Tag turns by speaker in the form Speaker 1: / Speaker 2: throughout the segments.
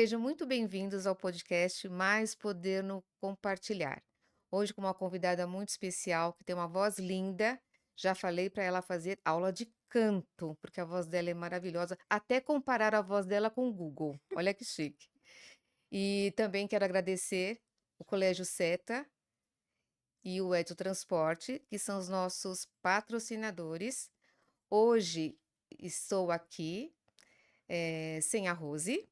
Speaker 1: Sejam muito bem-vindos ao podcast Mais Poder no Compartilhar. Hoje com uma convidada muito especial que tem uma voz linda. Já falei para ela fazer aula de canto, porque a voz dela é maravilhosa. Até comparar a voz dela com o Google. Olha que chique. E também quero agradecer o Colégio Seta e o Eto Transporte, que são os nossos patrocinadores. Hoje estou aqui sem a Rose,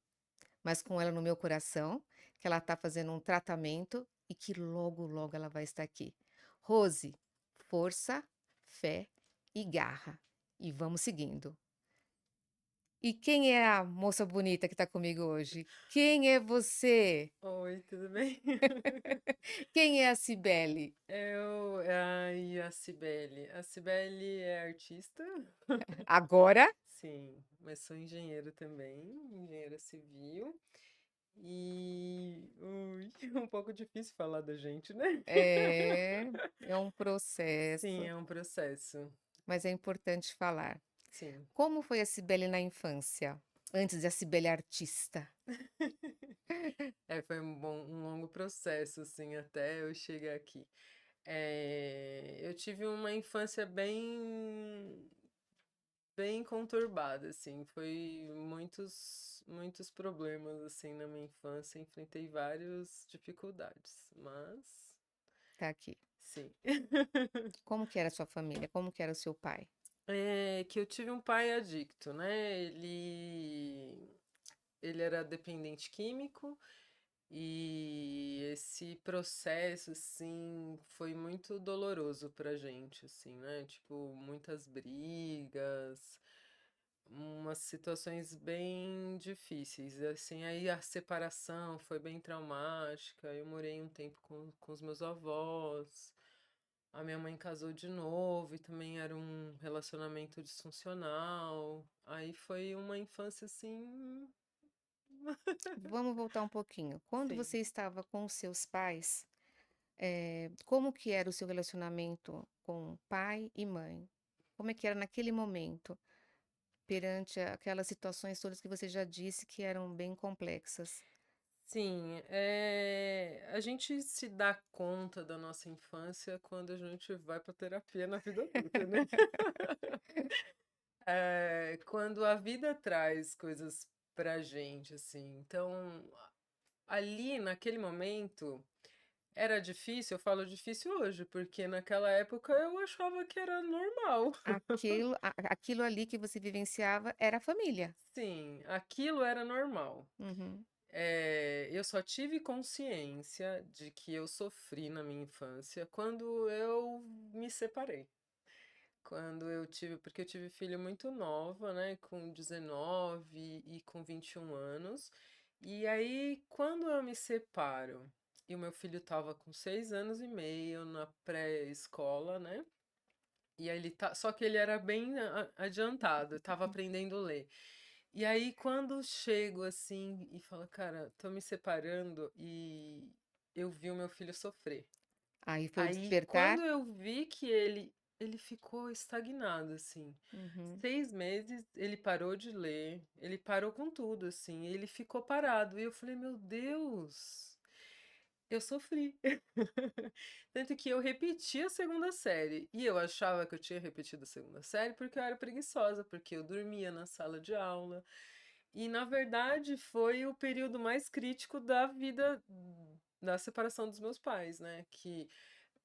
Speaker 1: mas com ela no meu coração, que ela está fazendo um tratamento e que logo, logo ela vai estar aqui. Rose, força, fé e garra. E vamos seguindo. E quem é a moça bonita que está comigo hoje? Quem é você?
Speaker 2: Oi, tudo bem?
Speaker 1: Quem é a Cibele?
Speaker 2: Ai, a Cibele. A Cibele é artista?
Speaker 1: Agora?
Speaker 2: Sim, mas sou engenheiro também, engenheira civil. Ui, é um pouco difícil falar da gente, né?
Speaker 1: É um
Speaker 2: Sim,
Speaker 1: processo,
Speaker 2: é um processo.
Speaker 1: mas é importante falar.
Speaker 2: Sim.
Speaker 1: Como foi a Cibele na infância, antes de a Cibele artista?
Speaker 2: Foi um longo processo, assim, até eu chegar aqui. Eu tive uma infância bem conturbada, assim, foi muitos problemas, assim, na minha infância, enfrentei várias dificuldades, mas
Speaker 1: Tá aqui.
Speaker 2: sim.
Speaker 1: Como que era a sua família? Como que era o seu pai?
Speaker 2: É que eu tive um pai adicto, né? Ele era dependente químico e esse processo, assim, foi muito doloroso pra gente, assim, né? Tipo, muitas brigas, umas situações bem difíceis, assim, aí a separação foi bem traumática, eu morei um tempo com os meus avós, a minha mãe casou de novo e também era um relacionamento disfuncional, aí foi uma infância assim,
Speaker 1: Vamos voltar um pouquinho. Quando
Speaker 2: sim.
Speaker 1: você estava com os seus pais, como que era o seu relacionamento com pai e mãe? Como é que era naquele momento, perante aquelas situações todas que você já disse que eram bem complexas?
Speaker 2: Sim, a gente se dá conta da nossa infância quando a gente vai para terapia na vida adulta, né? Quando a vida traz coisas pra gente, assim. Então, ali naquele momento era difícil, eu falo difícil hoje, porque naquela época eu achava que era normal.
Speaker 1: Aquilo ali que você vivenciava era a família.
Speaker 2: Sim, aquilo era normal.
Speaker 1: Uhum.
Speaker 2: Eu só tive consciência de que eu sofri na minha infância quando eu me separei. Quando eu tive, porque eu tive filho muito nova, né, com 19 e com 21 anos. E aí, quando eu me separo, e o meu filho tava com 6 anos e meio na pré-escola, né? E aí ele tá, só que ele era bem adiantado, tava aprendendo a ler. E aí, quando chego assim e falo, cara, tô me separando e eu vi o meu filho sofrer.
Speaker 1: Aí foi o
Speaker 2: Aí,
Speaker 1: despertar.
Speaker 2: quando eu vi que ele ficou estagnado, assim.
Speaker 1: Uhum.
Speaker 2: 6 meses, ele parou de ler, ele parou com tudo, assim, ele ficou parado. E eu falei, meu Deus, eu sofri. Tanto que eu repeti a segunda série. E eu achava que eu tinha repetido a segunda série porque eu era preguiçosa, porque eu dormia na sala de aula. E, na verdade, foi o período mais crítico da vida da separação dos meus pais, né? Que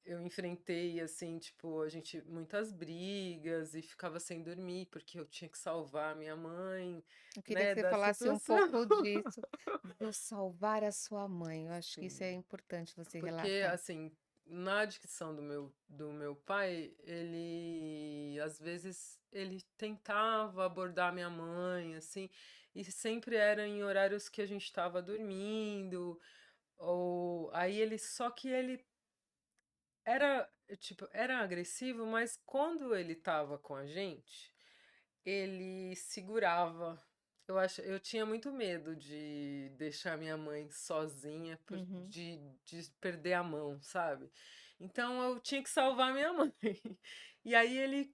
Speaker 2: eu enfrentei, assim, tipo, a gente, muitas brigas e ficava sem dormir porque eu tinha que salvar a minha mãe,
Speaker 1: Eu queria que
Speaker 2: né,
Speaker 1: você
Speaker 2: da
Speaker 1: falasse um
Speaker 2: situação.
Speaker 1: pouco disso, de salvar a sua mãe. Eu acho que isso é
Speaker 2: Sim.
Speaker 1: importante você
Speaker 2: Porque,
Speaker 1: relatar.
Speaker 2: assim, na dicção do meu pai, ele, às vezes, ele tentava abordar minha mãe, assim, e sempre era em horários que a gente estava dormindo, ou aí só que ele era, tipo, era agressivo, mas quando ele tava com a gente, ele segurava. eu tinha muito medo de deixar minha mãe sozinha,
Speaker 1: Uhum.
Speaker 2: de perder a mão, sabe. Então eu tinha que salvar minha mãe. E aí ele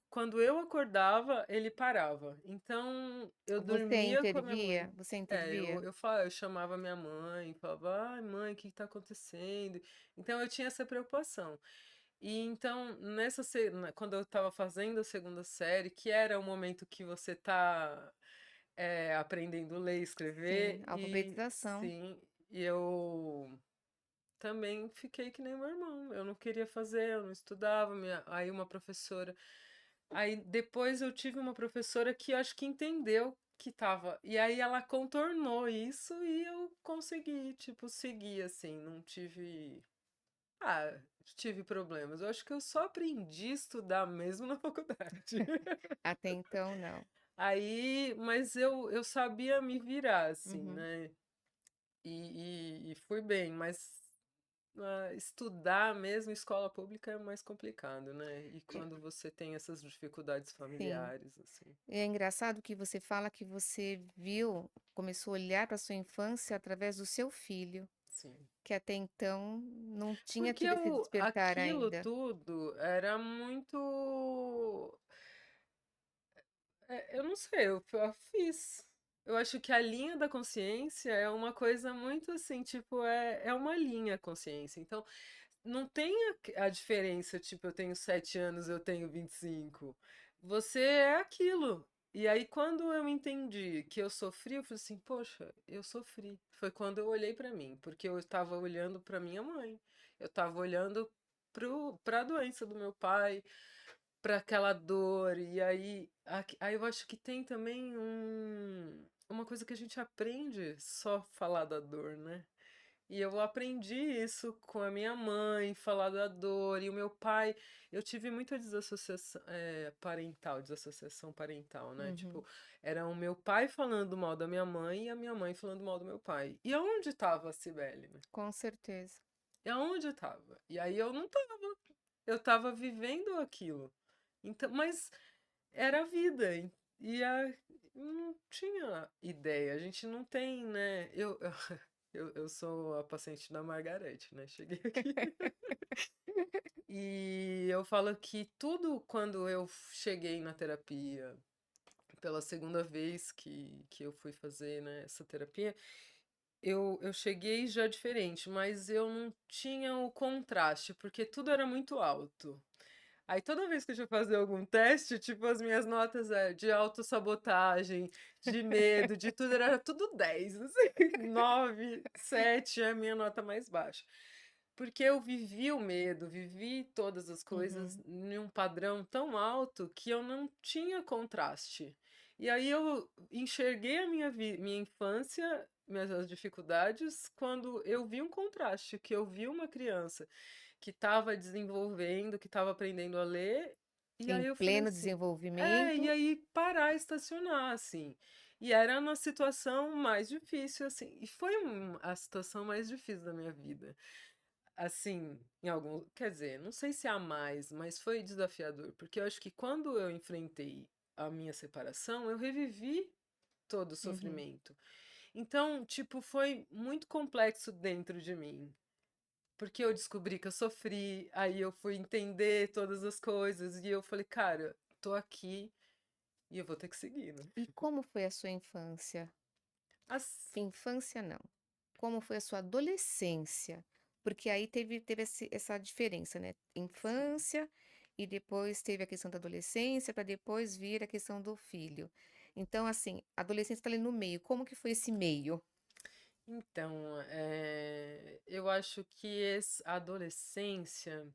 Speaker 2: quando eu acordava, ele parava. Então eu
Speaker 1: Você
Speaker 2: dormia com a minha mãe.
Speaker 1: intervia? Você
Speaker 2: É,
Speaker 1: intervia?
Speaker 2: eu chamava minha mãe, falava: "Ai mãe, o que que tá acontecendo?". Então eu tinha essa preocupação. E então quando eu estava fazendo a segunda série, que era o momento que você tá aprendendo a ler e
Speaker 1: Sim,
Speaker 2: escrever, e
Speaker 1: alfabetização.
Speaker 2: sim, e eu também fiquei que nem meu irmão, eu não queria fazer, eu não estudava, aí uma professora aí depois eu tive uma professora que eu acho que entendeu que estava e aí ela contornou isso e eu consegui, tipo, seguir, assim, não tive tive problemas, eu acho que eu só aprendi a estudar mesmo na faculdade.
Speaker 1: Até então, não.
Speaker 2: Aí mas eu sabia me virar, assim,
Speaker 1: Uhum.
Speaker 2: né, e fui bem, mas, estudar mesmo em escola pública é mais complicado, né, e
Speaker 1: E
Speaker 2: quando você tem essas dificuldades
Speaker 1: sim.
Speaker 2: familiares, assim.
Speaker 1: É engraçado que você fala que você viu começou a olhar para sua infância através do seu filho,
Speaker 2: Sim.
Speaker 1: que até então não tinha
Speaker 2: Porque
Speaker 1: tido esse
Speaker 2: eu
Speaker 1: despertar
Speaker 2: aquilo
Speaker 1: ainda.
Speaker 2: tudo era muito eu não sei, eu fiz. Eu acho que a linha da consciência é uma coisa muito assim, tipo, é uma linha a consciência. Então, não tem a diferença, tipo, eu tenho 7 anos, eu tenho 25. Você é aquilo. E aí, quando eu entendi que eu sofri, eu falei assim, poxa, eu sofri. Foi quando eu olhei pra mim, porque eu estava olhando pra minha mãe. Eu estava olhando pra doença do meu pai, para aquela dor, e aí eu acho que tem também uma coisa que a gente aprende só falar da dor, né. E eu aprendi isso com a minha mãe, falar da dor, e o meu pai eu tive muita desassociação parental, né,
Speaker 1: Uhum,
Speaker 2: tipo, era o meu pai falando mal da minha mãe e a minha mãe falando mal do meu pai. E aonde estava a Cibele, né?
Speaker 1: com certeza.
Speaker 2: E aonde estava? E aí eu não estava, eu estava vivendo aquilo. Então mas era a vida, e não tinha ideia, a gente não tem, né, eu sou a paciente da Margarete, né, cheguei aqui. E eu falo que tudo quando eu cheguei na terapia, pela segunda vez que eu fui fazer, né, essa terapia, eu cheguei já diferente, mas eu não tinha o contraste, porque tudo era muito alto. Aí toda vez que eu ia fazer algum teste, tipo, as minhas notas, de autossabotagem, de medo, de tudo, era tudo 10 assim, 9 7 é a minha nota mais baixa. Porque eu vivi o medo, vivi todas as coisas
Speaker 1: Uhum.
Speaker 2: em um padrão tão alto que eu não tinha contraste. E aí eu enxerguei a minha infância, minhas dificuldades, quando eu vi um contraste, que eu vi uma criança que estava desenvolvendo, que estava aprendendo a ler, e
Speaker 1: Em
Speaker 2: aí eu falei
Speaker 1: pleno
Speaker 2: assim e
Speaker 1: desenvolvimento.
Speaker 2: aí parar, estacionar, assim. E era uma situação mais difícil, assim, e foi a situação mais difícil da minha vida. Assim, em algum quer dizer, não sei se há mais, mas foi desafiador, porque eu acho que quando eu enfrentei a minha separação, eu revivi todo o
Speaker 1: Uhum.
Speaker 2: sofrimento. Então, tipo, foi muito complexo dentro de mim. Porque eu descobri que eu sofri, aí eu fui entender todas as coisas e eu falei: "Cara, tô aqui e eu vou ter que seguir, né".
Speaker 1: E como foi a sua infância?
Speaker 2: As
Speaker 1: Infância não. Como foi a sua adolescência? Porque aí teve essa diferença, né,
Speaker 2: sim.
Speaker 1: infância e depois teve a questão da adolescência, para depois vir a questão do filho. Então, assim, a adolescência está ali no meio, como que foi esse meio?
Speaker 2: Então, eu acho que a adolescência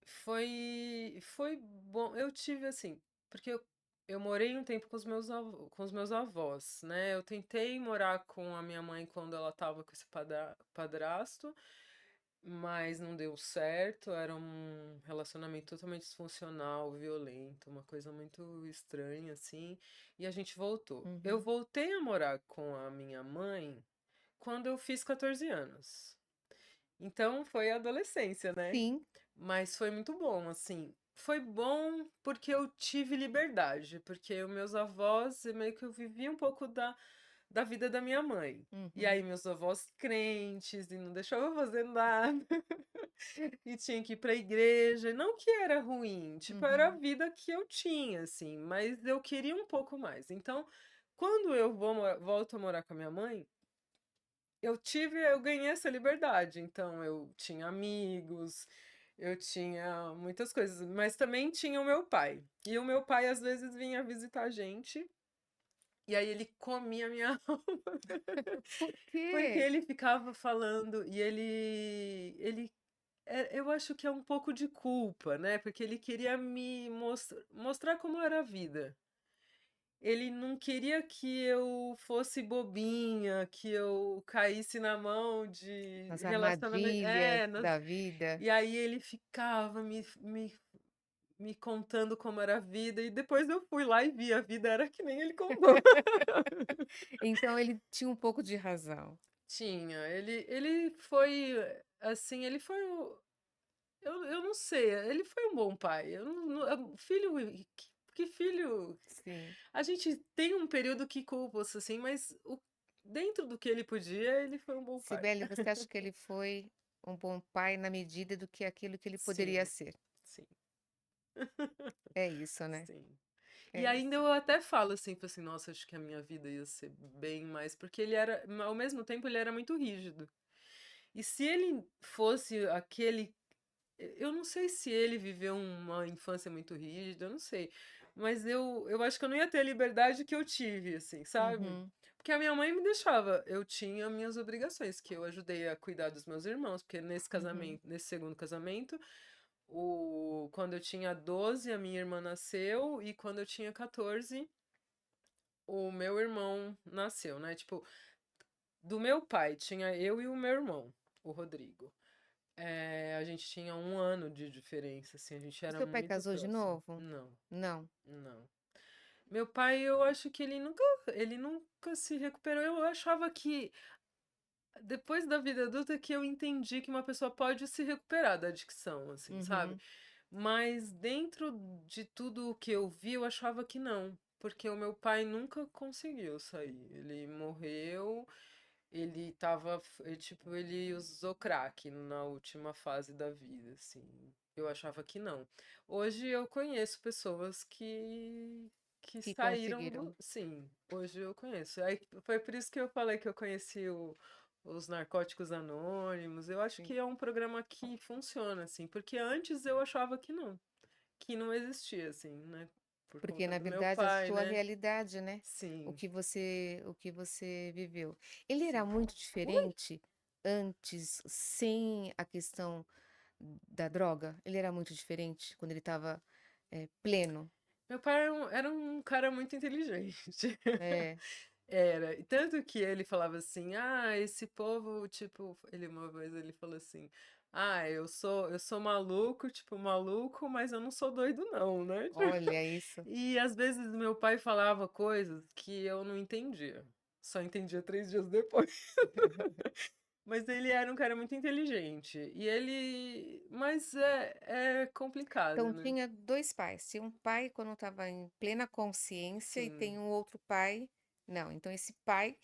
Speaker 2: foi bom. Eu tive, assim, porque eu morei um tempo com os meus avós, né. Eu tentei morar com a minha mãe quando ela estava com esse padrasto. Mas não deu certo, era um relacionamento totalmente disfuncional, violento, uma coisa muito estranha, assim, e a gente voltou. Eu
Speaker 1: Uhum.
Speaker 2: voltei a morar com a minha mãe quando eu fiz 14 anos. Então foi a adolescência, né?
Speaker 1: Sim,
Speaker 2: Mas foi muito bom, assim. foi bom porque eu tive liberdade, porque os meus avós, meio que eu vivi um pouco da vida da minha mãe. E
Speaker 1: Uhum,
Speaker 2: aí meus avós crentes e não deixavam eu fazer nada, e tinha que ir pra igreja, não que era ruim, tipo, era a
Speaker 1: uhum.
Speaker 2: vida que eu tinha, assim, mas eu queria um pouco mais. Então, quando eu volto a morar com a minha mãe, eu ganhei essa liberdade, então eu tinha amigos, eu tinha muitas coisas, mas também tinha o meu pai. E o meu pai às vezes vinha visitar a gente, e aí ele comia a minha alma,
Speaker 1: Por
Speaker 2: porque
Speaker 1: quê?
Speaker 2: ele ficava falando e eu acho que é um pouco de culpa, né, porque ele queria me mostrar como era a vida. Ele não queria que eu fosse bobinha, que eu caísse na mão de
Speaker 1: As
Speaker 2: relacionamento
Speaker 1: armadilhas
Speaker 2: é,
Speaker 1: da vida.
Speaker 2: e aí ele ficava me contando como era a vida, e depois eu fui lá e vi, a vida era que nem ele contou.
Speaker 1: Então ele tinha um pouco de razão.
Speaker 2: Tinha, ele foi, assim, ele foi o eu não sei, ele foi um bom pai, eu não filho que filho
Speaker 1: Sim.
Speaker 2: a gente tem um período que culpa-se, assim, mas dentro do que ele podia, ele foi um bom pai.
Speaker 1: Sibeli, você acha que ele foi um bom pai na medida do que aquilo que ele poderia
Speaker 2: Sim,
Speaker 1: ser?
Speaker 2: sim,
Speaker 1: É isso, né?
Speaker 2: sim. E
Speaker 1: É
Speaker 2: ainda
Speaker 1: isso.
Speaker 2: eu até falo assim, assim, nossa, acho que a minha vida ia ser bem mais, porque ele era, ao mesmo tempo, ele era muito rígido. E se ele fosse aquele, eu não sei se ele viveu uma infância muito rígida, eu não sei, mas eu acho que eu não ia ter a liberdade que eu tive, assim, sabe?
Speaker 1: Uhum,
Speaker 2: Porque a minha mãe me deixava, eu tinha minhas obrigações, que eu ajudei a cuidar dos meus irmãos, porque nesse
Speaker 1: uhum.
Speaker 2: casamento, nesse segundo casamento, quando eu tinha 12 a minha irmã nasceu, e quando eu tinha 14 o meu irmão nasceu, né? Tipo, do meu pai tinha eu e o meu irmão, o Rodrigo. A gente tinha 1 ano de diferença, assim, a gente
Speaker 1: O
Speaker 2: era
Speaker 1: seu pai
Speaker 2: muito
Speaker 1: casou de
Speaker 2: próximo.
Speaker 1: novo?
Speaker 2: Não,
Speaker 1: Não.
Speaker 2: não. Meu pai, eu acho que ele nunca se recuperou. Eu achava que depois da vida adulta que eu entendi que uma pessoa pode se recuperar da adicção, assim, sabe?
Speaker 1: Uhum.
Speaker 2: Mas dentro de tudo o que eu vi, eu achava que não, porque o meu pai nunca conseguiu sair. Ele morreu, tipo, ele usou crack na última fase da vida, assim. Eu achava que não. Hoje eu conheço pessoas que
Speaker 1: Que
Speaker 2: saíram
Speaker 1: conseguiram.
Speaker 2: sim, hoje eu conheço. Aí foi por isso que eu falei que eu conheci os Narcóticos Anônimos. Eu acho
Speaker 1: Sim.
Speaker 2: que é um programa que funciona, assim, porque antes eu achava que não existia, assim, né? Por
Speaker 1: Porque
Speaker 2: conta
Speaker 1: na
Speaker 2: do meu
Speaker 1: verdade a
Speaker 2: pai,
Speaker 1: sua
Speaker 2: né?
Speaker 1: realidade, né,
Speaker 2: Sim,
Speaker 1: o que você viveu. Ele era
Speaker 2: sim.
Speaker 1: muito
Speaker 2: Ui!
Speaker 1: diferente antes, sem a questão da droga? Ele era muito diferente quando ele estava, pleno?
Speaker 2: Meu pai era um cara muito inteligente.
Speaker 1: É.
Speaker 2: Era. E tanto que ele falava assim: "Ah, esse povo", tipo, ele uma vez ele falou assim: "Ah, eu sou maluco, tipo, maluco, mas eu não sou doido não, né".
Speaker 1: Olha isso.
Speaker 2: E às vezes meu pai falava coisas que eu não entendia. Só entendia 3 dias depois. Mas ele era um cara muito inteligente. Mas é complicado,
Speaker 1: Então
Speaker 2: né.
Speaker 1: tinha 2 pais, tinha um pai quando estava em plena consciência e
Speaker 2: Sim,
Speaker 1: tem um outro pai não, então esse pai,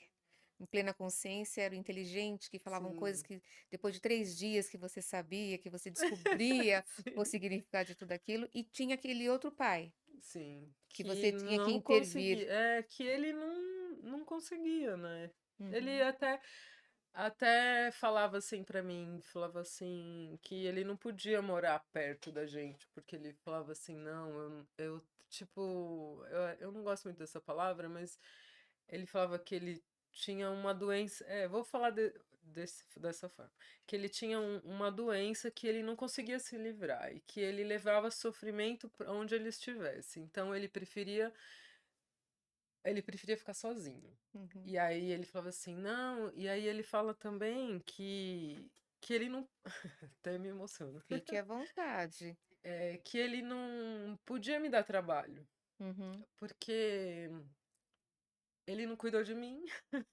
Speaker 1: em plena consciência, era o inteligente, que falavam coisas
Speaker 2: sim,
Speaker 1: que depois de 3 dias que você sabia, que você descobria o
Speaker 2: sim.
Speaker 1: significado de tudo aquilo, e tinha aquele outro pai,
Speaker 2: Sim,
Speaker 1: que
Speaker 2: que
Speaker 1: você tinha que
Speaker 2: não
Speaker 1: intervir.
Speaker 2: conseguia, que ele não conseguia, né. Ele
Speaker 1: Uhum,
Speaker 2: até falava assim pra mim, falava assim, que ele não podia morar perto da gente, porque ele falava assim: "Não, tipo", eu não gosto muito dessa palavra, mas ele falava que ele tinha uma doença, vou falar dessa forma, que ele tinha uma doença que ele não conseguia se livrar e que ele levava sofrimento pra onde ele estivesse, então ele preferia ficar sozinho.
Speaker 1: uhum.
Speaker 2: E aí ele falava assim: "Não", e aí ele fala também que ele não até me emociona,
Speaker 1: Fique à vontade.
Speaker 2: que ele não podia me dar trabalho,
Speaker 1: Uhum,
Speaker 2: porque ele não cuidou de mim,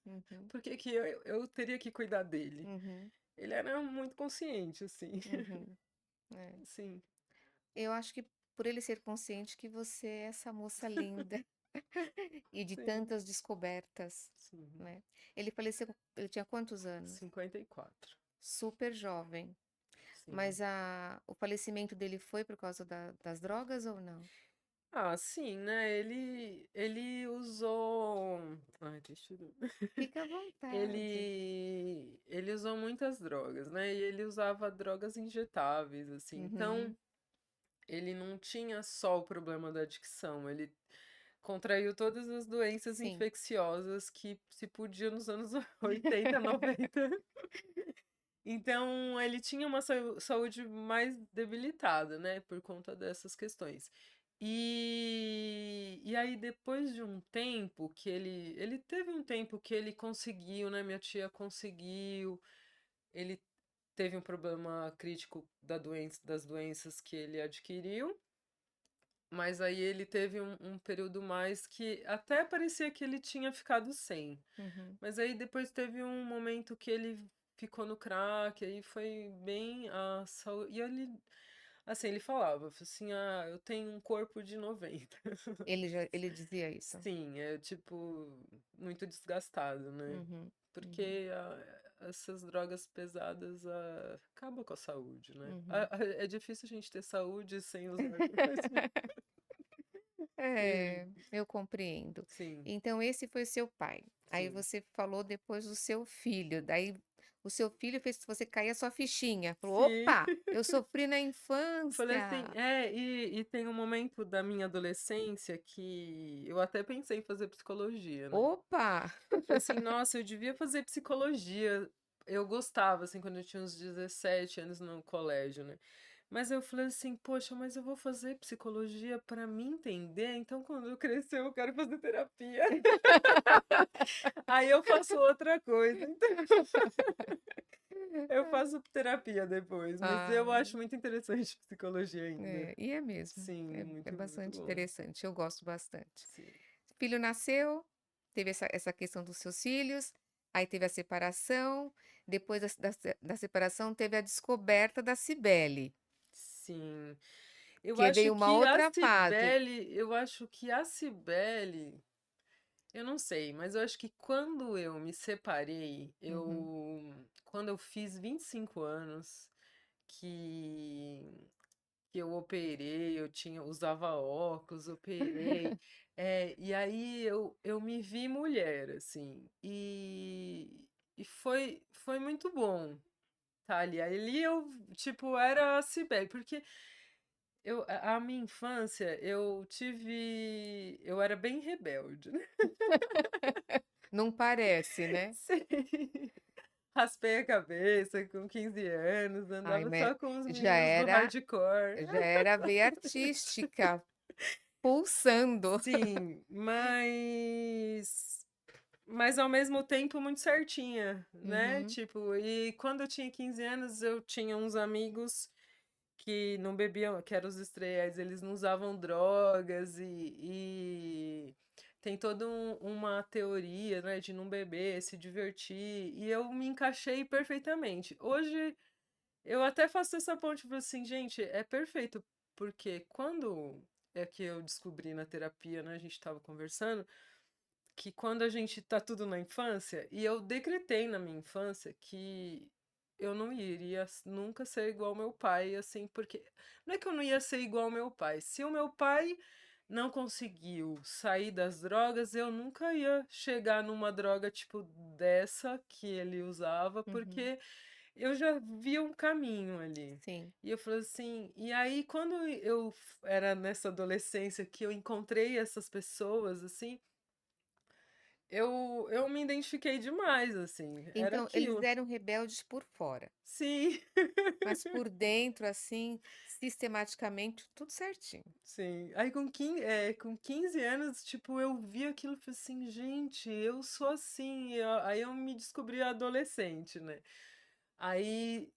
Speaker 1: uhum,
Speaker 2: por que que eu teria que cuidar dele?
Speaker 1: uhum,
Speaker 2: Ele era muito consciente, assim.
Speaker 1: uhum. É.
Speaker 2: Sim,
Speaker 1: Eu acho que por ele ser consciente que você é essa moça linda e de
Speaker 2: Sim,
Speaker 1: tantas descobertas,
Speaker 2: sim.
Speaker 1: né. Ele tinha quantos anos?
Speaker 2: 54.
Speaker 1: Super jovem.
Speaker 2: Sim.
Speaker 1: Mas o falecimento dele foi por causa das drogas ou não?
Speaker 2: Ah, sim, né, ele usou ai, deixa eu
Speaker 1: Fica à vontade.
Speaker 2: ele usou muitas drogas, né, e ele usava drogas injetáveis, assim, então
Speaker 1: Uhum.
Speaker 2: ele não tinha só o problema da adicção, ele contraiu todas as doenças
Speaker 1: Sim.
Speaker 2: infecciosas que se podia nos anos 80, 90. Então ele tinha uma saúde mais debilitada, né, por conta dessas questões. E aí depois de um tempo que ele teve um tempo que ele conseguiu, né, minha tia conseguiu, ele teve um problema crítico das doenças que ele adquiriu, mas aí ele teve um período mais que até parecia que ele tinha ficado sem.
Speaker 1: Uhum.
Speaker 2: Mas aí depois teve um momento que ele ficou no crack, aí foi bem a saúde. E ele falava assim: ah, eu tenho um corpo de 90.
Speaker 1: Ele dizia isso?
Speaker 2: Sim, é tipo, muito desgastado, né?
Speaker 1: Uhum. Uhum.
Speaker 2: Porque essas drogas pesadas acabam com a saúde, né?
Speaker 1: Uhum.
Speaker 2: É difícil a gente ter saúde sem usar coisa. Sim,
Speaker 1: É, eu compreendo.
Speaker 2: sim,
Speaker 1: Então esse foi seu pai. Aí
Speaker 2: sim.
Speaker 1: você falou depois do seu filho, daí o seu filho fez você cair a sua fichinha, falou:
Speaker 2: Sim.
Speaker 1: "Opa, eu sofri na
Speaker 2: Falei assim,
Speaker 1: infância.
Speaker 2: e tem um momento da minha adolescência que eu até pensei em fazer psicologia, né.
Speaker 1: Opa!"
Speaker 2: Falei assim: "Nossa, eu devia fazer psicologia". Eu gostava, assim, quando eu tinha uns 17 anos no colégio, né. Mas eu falei assim: "Poxa, mas eu vou fazer psicologia para me entender, então quando eu crescer eu quero fazer terapia". Aí eu faço outra coisa, então eu faço terapia depois, mas eu
Speaker 1: Ah,
Speaker 2: acho muito interessante psicologia ainda.
Speaker 1: é, e é mesmo,
Speaker 2: Sim,
Speaker 1: é
Speaker 2: muito
Speaker 1: bastante
Speaker 2: bom.
Speaker 1: interessante, eu gosto bastante.
Speaker 2: Sim.
Speaker 1: Filho nasceu, teve essa questão dos seus filhos, aí teve a separação, depois da separação teve a descoberta da Cibele,
Speaker 2: Sim. Eu
Speaker 1: que
Speaker 2: acho
Speaker 1: veio uma
Speaker 2: que a
Speaker 1: outra fase.
Speaker 2: Cibele eu acho que a Cibele eu não sei, mas eu acho que quando eu me separei,
Speaker 1: Uhum.
Speaker 2: quando eu fiz 25 anos, que que eu operei, eu usava óculos, operei, e aí eu me vi mulher, assim, e foi muito bom. Tá ali eu, tipo, era a Cibele, porque a minha infância eu era bem rebelde, né.
Speaker 1: Não parece, né.
Speaker 2: Sim. Raspei a cabeça com 15 anos,
Speaker 1: Ai,
Speaker 2: andava
Speaker 1: mas
Speaker 2: só com os
Speaker 1: já
Speaker 2: meninos do
Speaker 1: era
Speaker 2: hardcore.
Speaker 1: já era a veia artística pulsando.
Speaker 2: Sim, mas ao mesmo tempo muito certinha, né,
Speaker 1: Uhum.
Speaker 2: tipo, e quando eu tinha 15 anos eu tinha uns amigos que não bebiam, que eram os estreais, eles não usavam drogas e tem toda uma teoria, né, de não beber, se divertir, e eu me encaixei perfeitamente. Hoje eu até faço essa ponte, tipo assim, gente, é perfeito, porque quando é que eu descobri na terapia, né, a gente estava conversando, que quando a gente tá tudo na infância, e eu decretei na minha infância que eu não iria nunca ser igual ao meu pai, assim, porque não é que eu não ia ser igual ao meu pai, se o meu pai não conseguiu sair das drogas, eu nunca ia chegar numa droga tipo dessa que ele usava,
Speaker 1: Uhum.
Speaker 2: porque eu já via um caminho ali.
Speaker 1: Sim.
Speaker 2: E eu falei assim, e aí quando eu era nessa adolescência que eu encontrei essas pessoas, assim, eu me identifiquei demais, assim, era
Speaker 1: Então eles
Speaker 2: aquilo.
Speaker 1: eram rebeldes por fora,
Speaker 2: Sim,
Speaker 1: mas por dentro, assim, sistematicamente, tudo certinho.
Speaker 2: sim. Aí com 15 anos, tipo, eu vi aquilo e falei assim: "Gente, eu sou assim", aí eu me descobri adolescente, né. Aí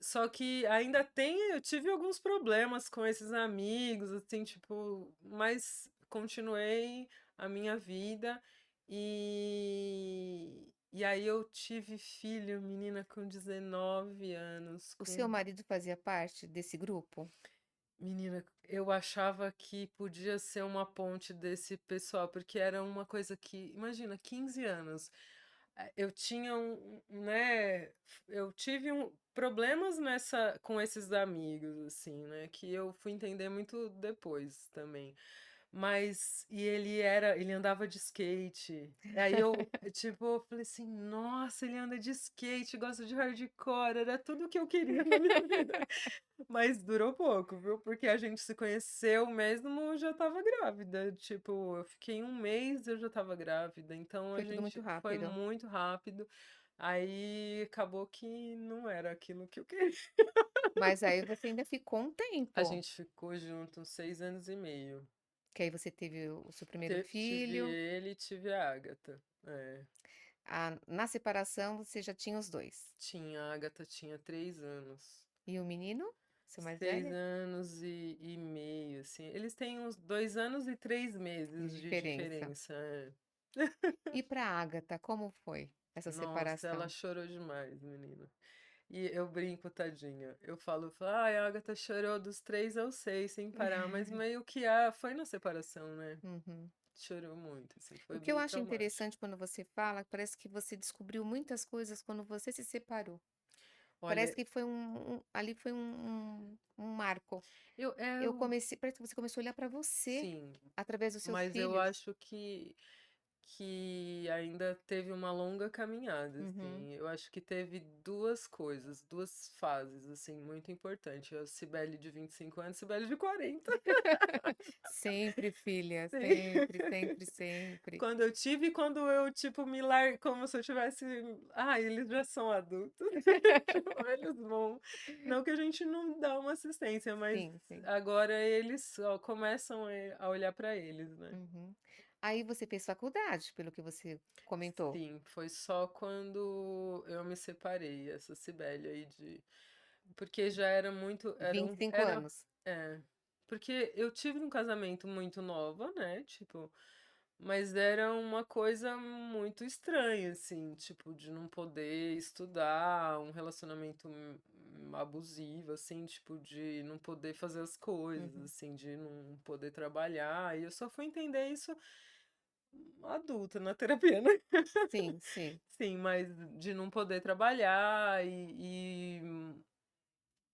Speaker 2: só que ainda eu tive alguns problemas com esses amigos, assim, tipo, mas continuei a minha vida, e aí eu tive filho, menina, com 19 anos,
Speaker 1: O seu
Speaker 2: com
Speaker 1: marido fazia parte desse grupo?
Speaker 2: Menina, eu achava que podia ser uma ponte desse pessoal, porque era uma coisa que, imagina, 15 anos. Eu tinha né, eu tive problemas com esses amigos, assim, né, que eu fui entender muito depois também. Mas, e ele andava de skate. Aí tipo, eu falei assim, nossa, ele anda de skate, gosta de hardcore, era tudo que eu queria na minha vida. Mas durou pouco, viu? Porque a gente se conheceu mesmo, já estava grávida. Tipo, eu fiquei um mês, eu já estava grávida. Então a
Speaker 1: Foi tudo muito
Speaker 2: gente foi
Speaker 1: rápido.
Speaker 2: muito rápido. Aí acabou que não era aquilo que eu queria.
Speaker 1: Mas aí você ainda ficou um
Speaker 2: A
Speaker 1: tempo,
Speaker 2: gente ficou junto uns 6 anos e meio.
Speaker 1: que aí você teve o seu primeiro
Speaker 2: Tive
Speaker 1: filho,
Speaker 2: ele e tive a Agatha. É.
Speaker 1: na separação você já tinha os 2.
Speaker 2: A Agatha tinha 3 anos.
Speaker 1: E o menino? Seu mais
Speaker 2: 6
Speaker 1: velho?
Speaker 2: anos e meio, assim. Eles têm uns 2 anos e 3 meses
Speaker 1: De
Speaker 2: de
Speaker 1: diferença.
Speaker 2: diferença. É.
Speaker 1: E pra Agatha, como foi essa
Speaker 2: Nossa, ela
Speaker 1: separação?
Speaker 2: chorou demais, menina. E eu brinco, tadinha. Eu falo, ai, a Agatha chorou dos 3 aos 6 sem parar, mas meio que foi na separação, né?
Speaker 1: Uhum.
Speaker 2: Chorou muito, assim,
Speaker 1: O
Speaker 2: foi
Speaker 1: que eu
Speaker 2: bem
Speaker 1: acho
Speaker 2: traumático.
Speaker 1: interessante quando você fala, parece que você descobriu muitas coisas quando você se separou. Parece
Speaker 2: Olha,
Speaker 1: que foi ali foi um marco.
Speaker 2: eu, é,
Speaker 1: Eu
Speaker 2: eu-
Speaker 1: comecei Parece que você começou a olhar para você
Speaker 2: sim,
Speaker 1: através dos seus
Speaker 2: mas eu
Speaker 1: filhos.
Speaker 2: acho que ainda teve uma longa caminhada,
Speaker 1: Uhum.
Speaker 2: assim. Eu acho que teve duas coisas, duas fases, assim, muito importantes. A Cibele de 25 anos, Cibele de 40.
Speaker 1: Sempre, filha,
Speaker 2: Sim.
Speaker 1: sempre, sempre, sempre.
Speaker 2: Quando eu tive e quando eu, tipo, como se eu tivesse. Ah, eles já são adultos. Tipo, eles vão. Não que a gente não dá uma assistência, mas
Speaker 1: Sim, sim.
Speaker 2: agora eles só começam a olhar pra eles, né?
Speaker 1: Uhum. Aí você fez faculdade, pelo que você comentou.
Speaker 2: Sim, foi só quando eu me separei, essa Cibele aí de. Porque já era muito.
Speaker 1: Vinte e cinco anos.
Speaker 2: É. Porque eu tive um casamento muito nova, né? Tipo. Mas era uma coisa muito estranha, assim, tipo, de não poder estudar, um relacionamento abusivo, assim, tipo, de não poder fazer as coisas,
Speaker 1: Uhum.
Speaker 2: assim, de não poder trabalhar. E eu só fui entender isso adulta, na terapia, né?
Speaker 1: Sim, sim.
Speaker 2: Sim, mas de não poder trabalhar e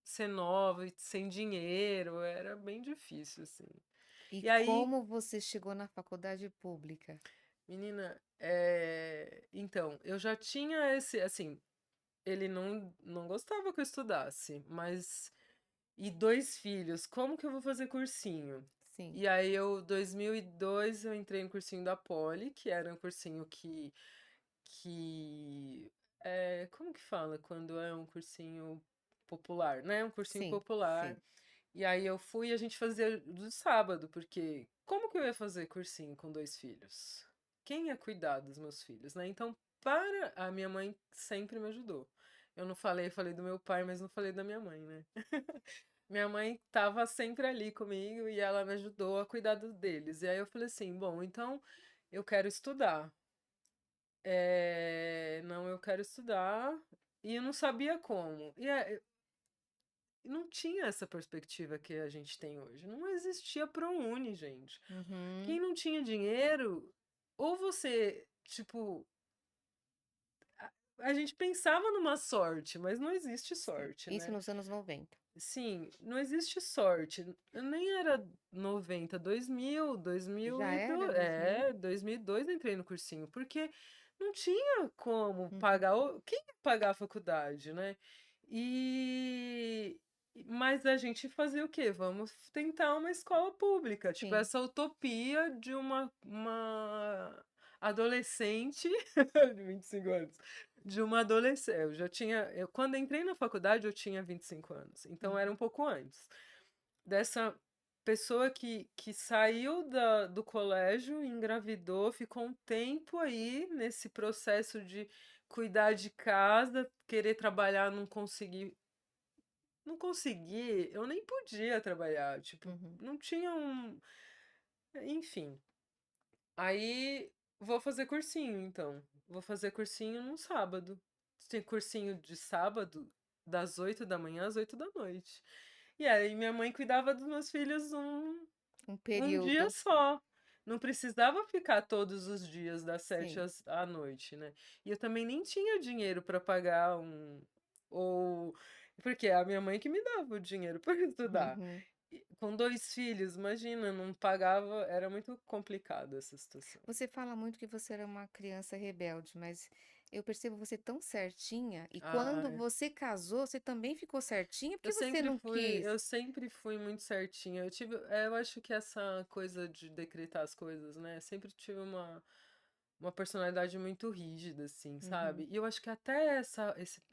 Speaker 2: ser nova e sem dinheiro, era bem difícil, assim.
Speaker 1: E
Speaker 2: E aí,
Speaker 1: como você chegou na faculdade pública?
Speaker 2: menina, então, eu já tinha esse, assim, ele não gostava que eu estudasse, mas. E 2 filhos, como que eu vou fazer cursinho?
Speaker 1: Sim,
Speaker 2: E aí, 2002, eu entrei no cursinho da Poli, que era um cursinho como que fala quando é um cursinho popular, né? Um cursinho
Speaker 1: sim,
Speaker 2: popular.
Speaker 1: sim.
Speaker 2: E aí eu fui e a gente fazia do sábado, porque como que eu ia fazer cursinho com 2 filhos? Quem ia cuidar dos meus filhos, né? Então, a minha mãe sempre me ajudou. Eu não falei do meu pai, mas não falei da minha mãe, né? Minha mãe tava sempre ali comigo e ela me ajudou a cuidar deles. E aí eu falei assim, bom, então eu quero estudar. Não, eu quero estudar. E eu não sabia como. Não tinha essa perspectiva que a gente tem hoje. Não existia ProUni, gente.
Speaker 1: Uhum.
Speaker 2: Quem não tinha dinheiro, ou você, tipo, a gente pensava numa sorte, mas não existe
Speaker 1: Sim.
Speaker 2: sorte,
Speaker 1: Isso
Speaker 2: né?
Speaker 1: nos anos 90.
Speaker 2: Sim, não existe sorte. Nem era 90, 2000,
Speaker 1: Já era
Speaker 2: 2002,
Speaker 1: 2000?
Speaker 2: 2002 eu entrei no cursinho, porque não tinha como
Speaker 1: Uhum.
Speaker 2: pagar, quem ia pagar a faculdade, né? E mas a gente fazia o quê? Vamos tentar uma escola pública, tipo
Speaker 1: Sim.
Speaker 2: essa utopia de uma adolescente de 25 anos, de uma adolescente. Quando entrei na faculdade, eu tinha 25 anos, então era
Speaker 1: Uhum.
Speaker 2: um pouco antes. Dessa pessoa que saiu do colégio, engravidou, ficou um tempo aí nesse processo de cuidar de casa, querer trabalhar, não conseguir. Não consegui, eu nem podia trabalhar, tipo,
Speaker 1: Uhum.
Speaker 2: não tinha um. Enfim. Aí vou fazer cursinho, então. Vou fazer cursinho num sábado. Tem cursinho de sábado, das 8 da manhã às 8 da noite. E aí minha mãe cuidava dos meus filhos
Speaker 1: Um
Speaker 2: um dia
Speaker 1: período.
Speaker 2: só. Não precisava ficar todos os dias das 7
Speaker 1: Sim.
Speaker 2: à noite, né. E eu também nem tinha dinheiro para pagar ou porque é a minha mãe que me dava o dinheiro para estudar.
Speaker 1: Uhum.
Speaker 2: E com 2 filhos, imagina, não pagava, era muito complicado essa situação.
Speaker 1: Você fala muito que você era uma criança rebelde, mas eu percebo você tão certinha, e quando
Speaker 2: Ai,
Speaker 1: você casou, você também ficou certinha,
Speaker 2: eu
Speaker 1: porque você
Speaker 2: sempre
Speaker 1: não
Speaker 2: fui
Speaker 1: quis?
Speaker 2: eu sempre fui muito certinha. Eu acho que essa coisa de decretar as coisas, né, sempre tive uma personalidade muito rígida, assim,
Speaker 1: Uhum.
Speaker 2: sabe. E eu acho que até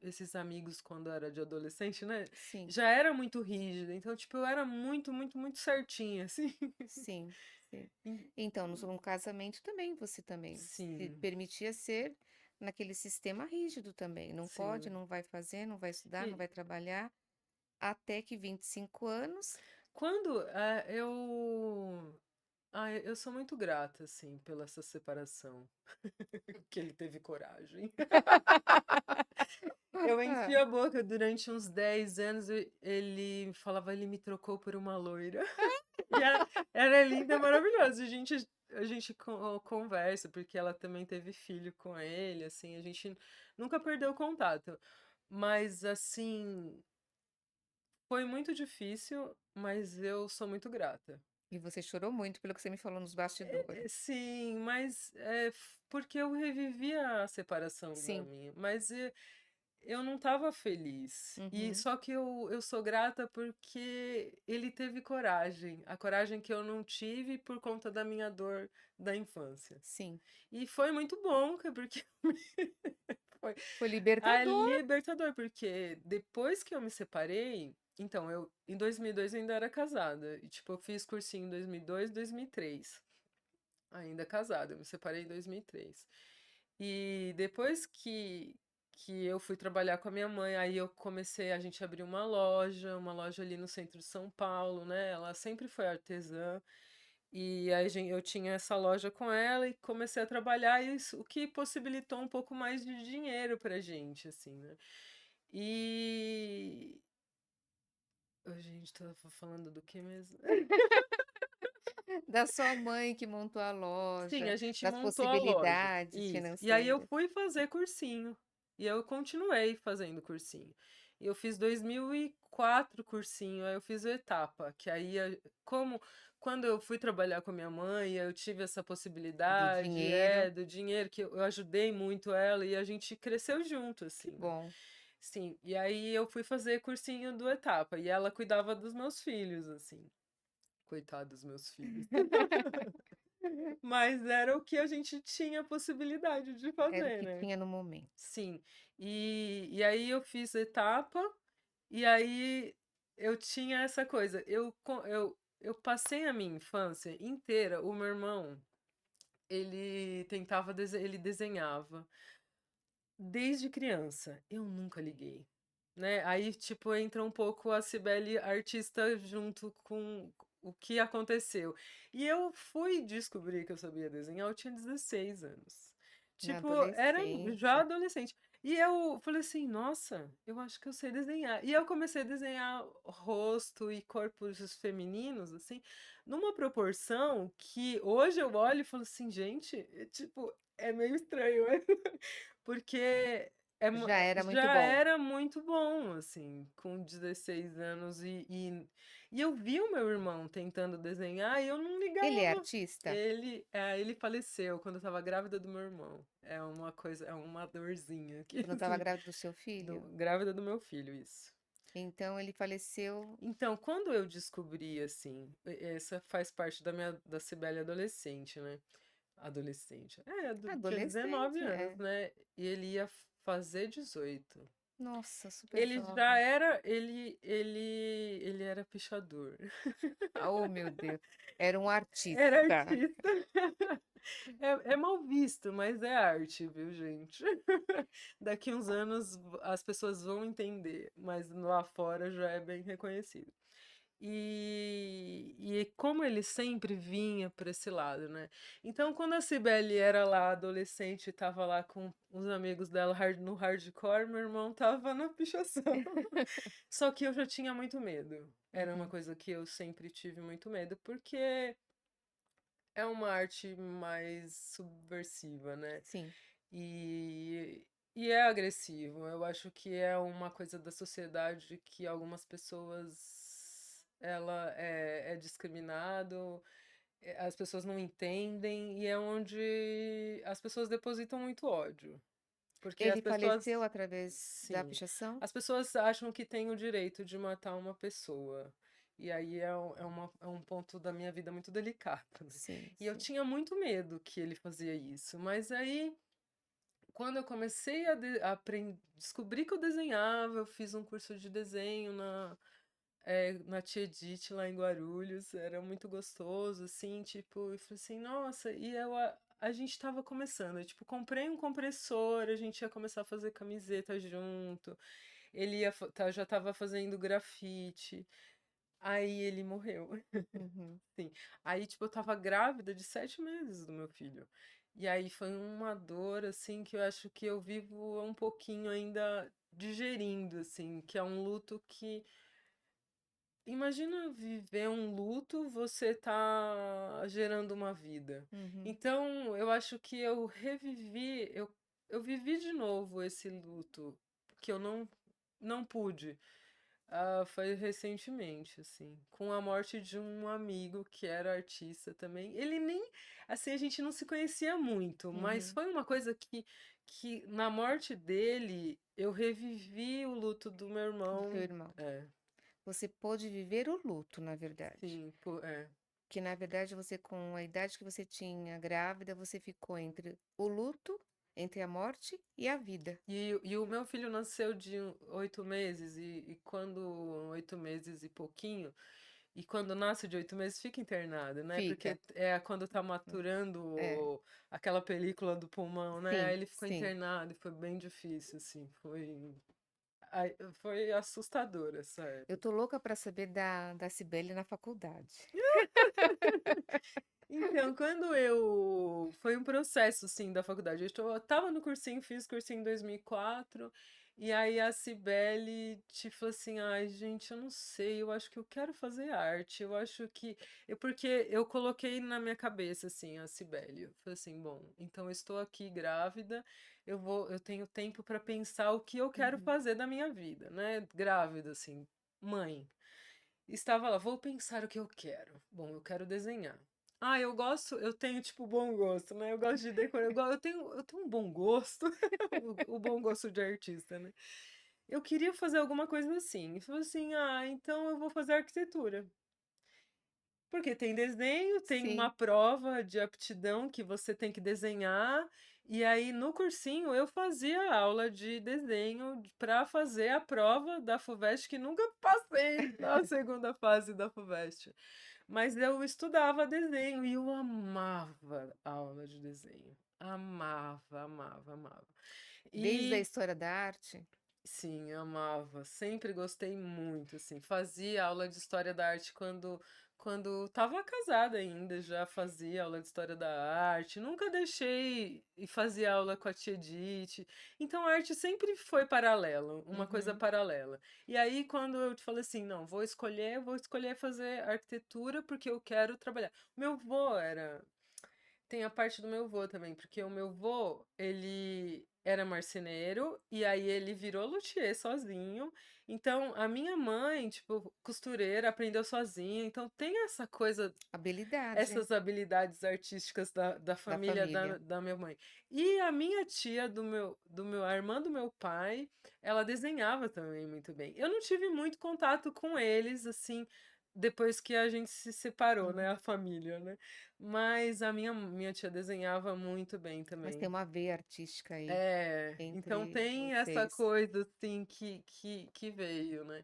Speaker 2: esses amigos quando eu era de adolescente, né,
Speaker 1: Sim,
Speaker 2: já era muito rígida, então, tipo, eu era muito, muito, muito certinha, assim.
Speaker 1: sim, sim.
Speaker 2: En
Speaker 1: Então, no casamento também, você também se
Speaker 2: sim,
Speaker 1: permitia ser naquele sistema rígido também, não pode,
Speaker 2: sim.
Speaker 1: não vai fazer, não vai estudar, não
Speaker 2: E
Speaker 1: vai trabalhar, até que 25 anos.
Speaker 2: quando, eu sou muito grata, assim, pela essa separação, que ele teve coragem. Eu enchi
Speaker 1: Ah,
Speaker 2: a boca durante uns 10 anos, ele falava: "Ele me trocou por uma loira". E ela é linda, maravilhosa. A gente conversa, porque ela também teve filho com ele, assim, a gente nunca perdeu contato. Mas, assim, foi muito difícil, mas eu sou muito grata.
Speaker 1: e você chorou muito pelo que você me falou nos bastidores.
Speaker 2: Sim, mas, porque eu revivi a separação da
Speaker 1: Sim,
Speaker 2: minha, mas, eu não estava feliz. E
Speaker 1: uhum,
Speaker 2: só que eu sou grata porque ele teve coragem, a coragem que eu não tive por conta da minha dor da infância.
Speaker 1: sim.
Speaker 2: E foi muito bom, porque foi
Speaker 1: Foi
Speaker 2: a
Speaker 1: libertador.
Speaker 2: libertador, porque depois que eu me separei, então eu em 2002 eu ainda era casada e, tipo, eu fiz cursinho em 2002, 2003, ainda casada, eu me separei em 2003. E depois que eu fui trabalhar com a minha mãe, aí eu comecei, a gente abriu uma loja ali no centro de São Paulo, né? Ela sempre foi artesã. E aí eu tinha essa loja com ela e comecei a trabalhar, e isso, o que possibilitou um pouco mais de dinheiro pra gente, assim, né? E. A gente tava falando do que mesmo?
Speaker 1: Da sua mãe que montou a
Speaker 2: Sim,
Speaker 1: loja,
Speaker 2: a gente
Speaker 1: das
Speaker 2: montou a loja.
Speaker 1: possibilidades
Speaker 2: Isso. E aí eu
Speaker 1: financeiras.
Speaker 2: fui fazer cursinho. E eu continuei fazendo cursinho. E eu fiz 2004 cursinho, aí eu fiz o etapa, que aí como quando eu fui trabalhar com a minha mãe, eu tive essa
Speaker 1: Do
Speaker 2: possibilidade,
Speaker 1: dinheiro,
Speaker 2: do dinheiro que eu ajudei muito ela e a gente cresceu junto
Speaker 1: que
Speaker 2: assim, né?
Speaker 1: bom.
Speaker 2: Sim. E aí eu fui fazer cursinho do etapa e ela cuidava dos meus filhos assim. Coitado dos meus filhos. Mas era o que a gente tinha possibilidade de
Speaker 1: Era o
Speaker 2: fazer,
Speaker 1: que
Speaker 2: né.
Speaker 1: tinha no momento.
Speaker 2: Sim. E aí eu fiz etapa, e aí eu tinha essa coisa, eu passei a minha infância inteira, o meu irmão, ele desenhava desde criança, eu nunca liguei, né. Aí, tipo, entra um pouco a Cibele artista junto com o que aconteceu. E eu fui descobrir que eu sabia desenhar, eu tinha 16 anos.
Speaker 1: Na
Speaker 2: Tipo, era já
Speaker 1: adolescência.
Speaker 2: adolescente. E eu falei assim: "Nossa, eu acho que eu sei desenhar". E eu comecei a desenhar rosto e corpos femininos, assim, numa proporção que hoje eu olho e falo assim: "Gente, tipo, é meio estranho". Porque
Speaker 1: Já era muito
Speaker 2: já
Speaker 1: bom.
Speaker 2: era muito bom, assim, com 16 anos e eu vi o meu irmão tentando desenhar e eu não
Speaker 1: Ele é
Speaker 2: ligava.
Speaker 1: artista?
Speaker 2: Ele faleceu quando eu estava grávida do meu irmão. É uma coisa, é uma dorzinha aqui,
Speaker 1: Quando estava
Speaker 2: assim,
Speaker 1: grávida do seu filho?
Speaker 2: grávida do meu filho, isso.
Speaker 1: Então ele faleceu
Speaker 2: Então, quando eu descobri, assim, essa faz parte da Cibele adolescente, né? Adolescente. Tinha 19
Speaker 1: adolescente,
Speaker 2: anos,
Speaker 1: é.
Speaker 2: né? E ele ia fazer 18.
Speaker 1: Nossa, super
Speaker 2: Ele já
Speaker 1: jovem.
Speaker 2: era, ele era pichador.
Speaker 1: Ah, oh, meu Deus, era um
Speaker 2: Era
Speaker 1: artista.
Speaker 2: artista. É mal visto, mas é arte, viu, gente? Daqui uns anos as pessoas vão entender, mas lá fora já é bem reconhecido. E como ele sempre vinha para esse lado, né. Então quando a Cibele era lá adolescente e estava lá com os amigos dela no hardcore, meu irmão estava na pichação. Só que eu já tinha muito medo. Era uma
Speaker 1: Uhum.
Speaker 2: coisa que eu sempre tive muito medo, porque é uma arte mais subversiva, né.
Speaker 1: Sim.
Speaker 2: E e é agressivo. Eu acho que é uma coisa da sociedade que algumas pessoas ela é discriminado, as pessoas não entendem e é onde as pessoas depositam muito ódio. Porque as
Speaker 1: Ele faleceu
Speaker 2: pessoas
Speaker 1: através da
Speaker 2: sim,
Speaker 1: pichação?
Speaker 2: as pessoas acham que têm o direito de matar uma pessoa. E aí é um ponto da minha vida muito delicado, né.
Speaker 1: Sim,
Speaker 2: E eu
Speaker 1: sim.
Speaker 2: tinha muito medo que ele fazia isso, mas aí quando eu comecei a de descobri que eu desenhava, eu fiz um curso de desenho na Tia Edith, lá em Guarulhos, era muito gostoso, assim, tipo, eu falei assim: "Nossa", e a gente estava começando, eu, tipo, comprei um compressor, a gente ia começar a fazer camiseta junto, ele ia já estava fazendo grafite, aí ele morreu.
Speaker 1: Uhum.
Speaker 2: Sim. Aí, tipo, eu estava grávida de 7 meses do meu filho. E aí foi uma dor, assim, que eu acho que eu vivo um pouquinho ainda digerindo, assim, que é um luto que imagina viver um luto, você tá gerando uma vida.
Speaker 1: Uhum.
Speaker 2: Então, eu acho que eu vivi de novo esse luto, que eu não pude. Foi recentemente, assim, com a morte de um amigo que era artista também. Ele nem, assim, a gente não se conhecia muito, mas
Speaker 1: Uhum.
Speaker 2: foi uma coisa que na morte dele eu revivi o luto do meu
Speaker 1: Do teu
Speaker 2: irmão.
Speaker 1: irmão.
Speaker 2: É,
Speaker 1: Você pôde viver o luto, na verdade.
Speaker 2: sim, é.
Speaker 1: Que na verdade você com a idade que você tinha grávida, você ficou entre o luto, entre a morte e a vida.
Speaker 2: E o meu filho nasceu de 8 meses, e quando 8 meses e pouquinho, e quando nasce de 8 meses fica internado, né,
Speaker 1: Fica.
Speaker 2: porque é quando tá
Speaker 1: Hum.
Speaker 2: maturando
Speaker 1: É.
Speaker 2: aquela película do pulmão, né, aí
Speaker 1: Sim,
Speaker 2: ele ficou
Speaker 1: sim.
Speaker 2: internado e foi bem difícil, assim, foi assustador essa
Speaker 1: Eu
Speaker 2: época.
Speaker 1: tô louca pra saber da Cibele na faculdade.
Speaker 2: Então, quando eu foi um processo, assim, da faculdade. Eu estava no cursinho, fiz cursinho em 2004, e aí a Cibele, tipo assim: "Ai, gente, eu não sei, eu acho que eu quero fazer arte, eu acho que", porque eu coloquei na minha cabeça, assim, a Cibele, eu falei assim: "Bom, então eu estou aqui grávida, eu tenho tempo para pensar o que eu quero
Speaker 1: Uhum.
Speaker 2: fazer da minha vida", né, grávida, assim, mãe. Estava lá: "Vou pensar o que eu quero. Bom, eu quero desenhar". Eu tenho, tipo, bom gosto, né, eu gosto de decorar, eu tenho um bom gosto, o bom gosto de artista, né. Eu queria fazer alguma coisa assim, e falei assim: "Ah, então eu vou fazer arquitetura". Porque tem desenho, tem uma
Speaker 1: Sim.
Speaker 2: prova de aptidão que você tem que desenhar, e aí no cursinho eu fazia aula de desenho para fazer a prova da FUVEST, que nunca passei na segunda fase da FUVEST. Mas eu estudava desenho e eu amava a aula de desenho. Amava, amava, amava.
Speaker 1: Desde a
Speaker 2: E
Speaker 1: história da arte?
Speaker 2: sim, amava. Sempre gostei muito, assim. Fazia aula de história da arte quando estava casada ainda, já fazia aula de história da arte. Nunca deixei e fazia aula com a tia Edith. Então a arte sempre foi paralelo, uma coisa
Speaker 1: Uhum.
Speaker 2: paralela. E aí quando eu te falei assim, não, vou escolher fazer arquitetura porque eu quero trabalhar. Meu avô era Tem a parte do meu vô também, porque o meu vô, ele era marceneiro, e aí ele virou luthier sozinho. Então, a minha mãe, tipo, costureira, aprendeu sozinha. Então, tem essa coisa,
Speaker 1: Habilidade
Speaker 2: essas habilidades artísticas da
Speaker 1: da
Speaker 2: família
Speaker 1: família.
Speaker 2: da minha mãe. E a minha tia a irmã do meu pai, ela desenhava também muito bem. Eu não tive muito contato com eles, assim, depois que a gente se separou, né,
Speaker 1: Uhum.
Speaker 2: a família, né. Mas a minha tia desenhava muito bem
Speaker 1: Mas tem
Speaker 2: também.
Speaker 1: uma veia artística aí
Speaker 2: Então
Speaker 1: entre
Speaker 2: tem essa
Speaker 1: vocês.
Speaker 2: coisa, assim, que veio, né.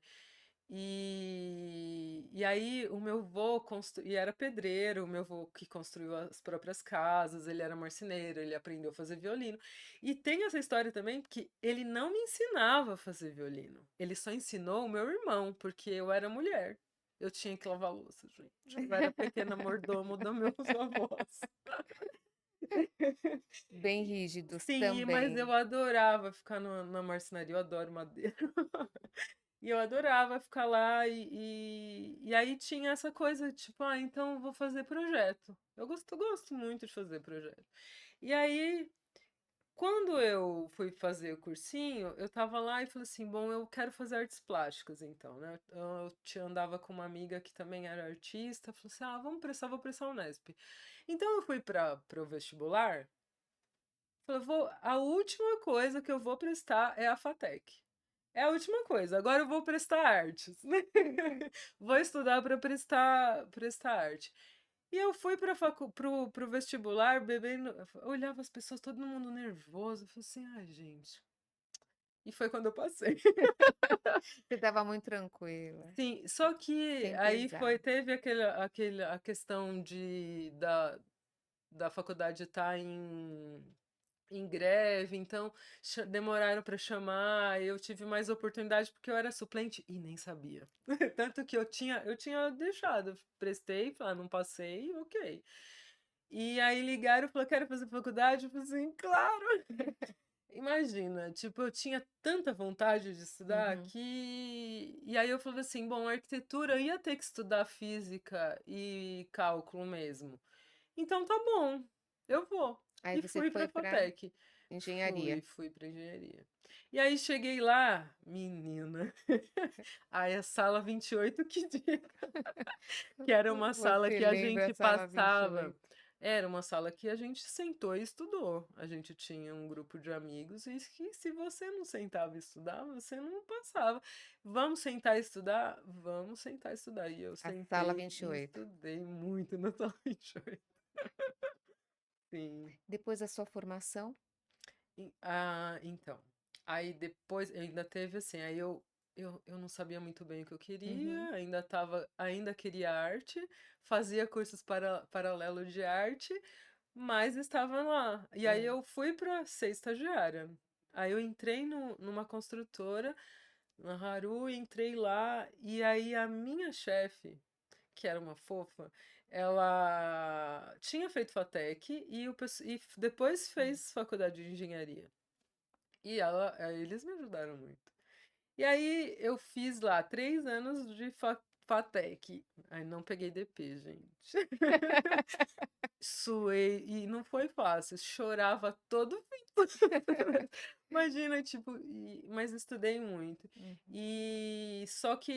Speaker 2: E aí o meu vô era pedreiro, o meu vô que construiu as próprias casas, ele era marceneiro, ele aprendeu a fazer violino. E tem essa história também que ele não me ensinava a fazer violino, ele só ensinou o meu irmão, porque eu era mulher. Eu tinha que lavar a louça, gente. Eu era a pequena mordomo dos meus avós.
Speaker 1: Bem rígidos
Speaker 2: Sim, mas eu
Speaker 1: também.
Speaker 2: adorava ficar na marcenaria, eu adoro madeira. E eu adorava ficar lá e aí tinha essa coisa, tipo, ah, então eu vou fazer projeto. Eu gosto muito de fazer projeto. E aí, quando eu fui fazer o cursinho, eu tava lá e falei assim, bom, eu quero fazer artes plásticas, então, né? Andava com uma amiga que também era artista, falou assim, ah, vou prestar o Unesp. Então eu fui para o vestibular, falei, a última coisa que eu vou prestar é a FATEC. É a última coisa. Agora eu vou prestar artes. Vou estudar para prestar arte. E eu fui para pro vestibular, bebendo, olhava as pessoas, todo mundo nervoso. Eu falei assim, ai, gente. E foi quando eu passei.
Speaker 1: Você estava muito tranquila,
Speaker 2: Sim, só que
Speaker 1: sem
Speaker 2: aí
Speaker 1: pesar.
Speaker 2: teve a questão da faculdade estar em greve, então demoraram para chamar, eu tive mais oportunidade porque eu era suplente e nem sabia. Tanto que eu tinha deixado, prestei, falei, ah, não passei, ok. E aí ligaram e falaram, quero fazer faculdade? Eu falei assim, claro! Imagina, tipo, eu tinha tanta vontade de estudar
Speaker 1: Uhum.
Speaker 2: que. E aí eu falei assim, bom, arquitetura eu ia ter que estudar física e cálculo mesmo. Então tá bom, eu vou.
Speaker 1: Aí
Speaker 2: E
Speaker 1: você
Speaker 2: fui
Speaker 1: foi
Speaker 2: pra
Speaker 1: para
Speaker 2: FATEC.
Speaker 1: engenharia.
Speaker 2: Fui pra engenharia. E aí cheguei lá, menina. Aí a sala 28 que diga, que era uma sala
Speaker 1: Você
Speaker 2: que a
Speaker 1: lembra a
Speaker 2: gente
Speaker 1: sala
Speaker 2: passava.
Speaker 1: 28?
Speaker 2: Era uma sala que a gente sentou e estudou. A gente tinha um grupo de amigos e que se você não sentava e estudava, você não passava. Vamos sentar e estudar? Vamos sentar e estudar. E eu
Speaker 1: A sala
Speaker 2: sentei e
Speaker 1: 28.
Speaker 2: estudei muito na sala 28. Sim.
Speaker 1: Depois da sua formação?
Speaker 2: Então, aí depois ainda teve assim, aí eu não sabia muito bem o que eu
Speaker 1: Uhum.
Speaker 2: queria, ainda queria arte, fazia cursos paralelo de arte, mas estava lá. E aí
Speaker 1: Hã.
Speaker 2: eu fui para ser estagiária. Aí eu entrei numa construtora, na Haru, entrei lá, e aí a minha chefe, que era uma fofa, ela tinha feito FATEC e depois
Speaker 1: Hum.
Speaker 2: fez faculdade de engenharia. E eles me ajudaram muito. E aí eu fiz lá 3 anos de FATEC. Aí não peguei DP, gente. Suei e não foi fácil. Chorava todo fim. Imagina, tipo, mas estudei muito.
Speaker 1: Uhum.
Speaker 2: E só que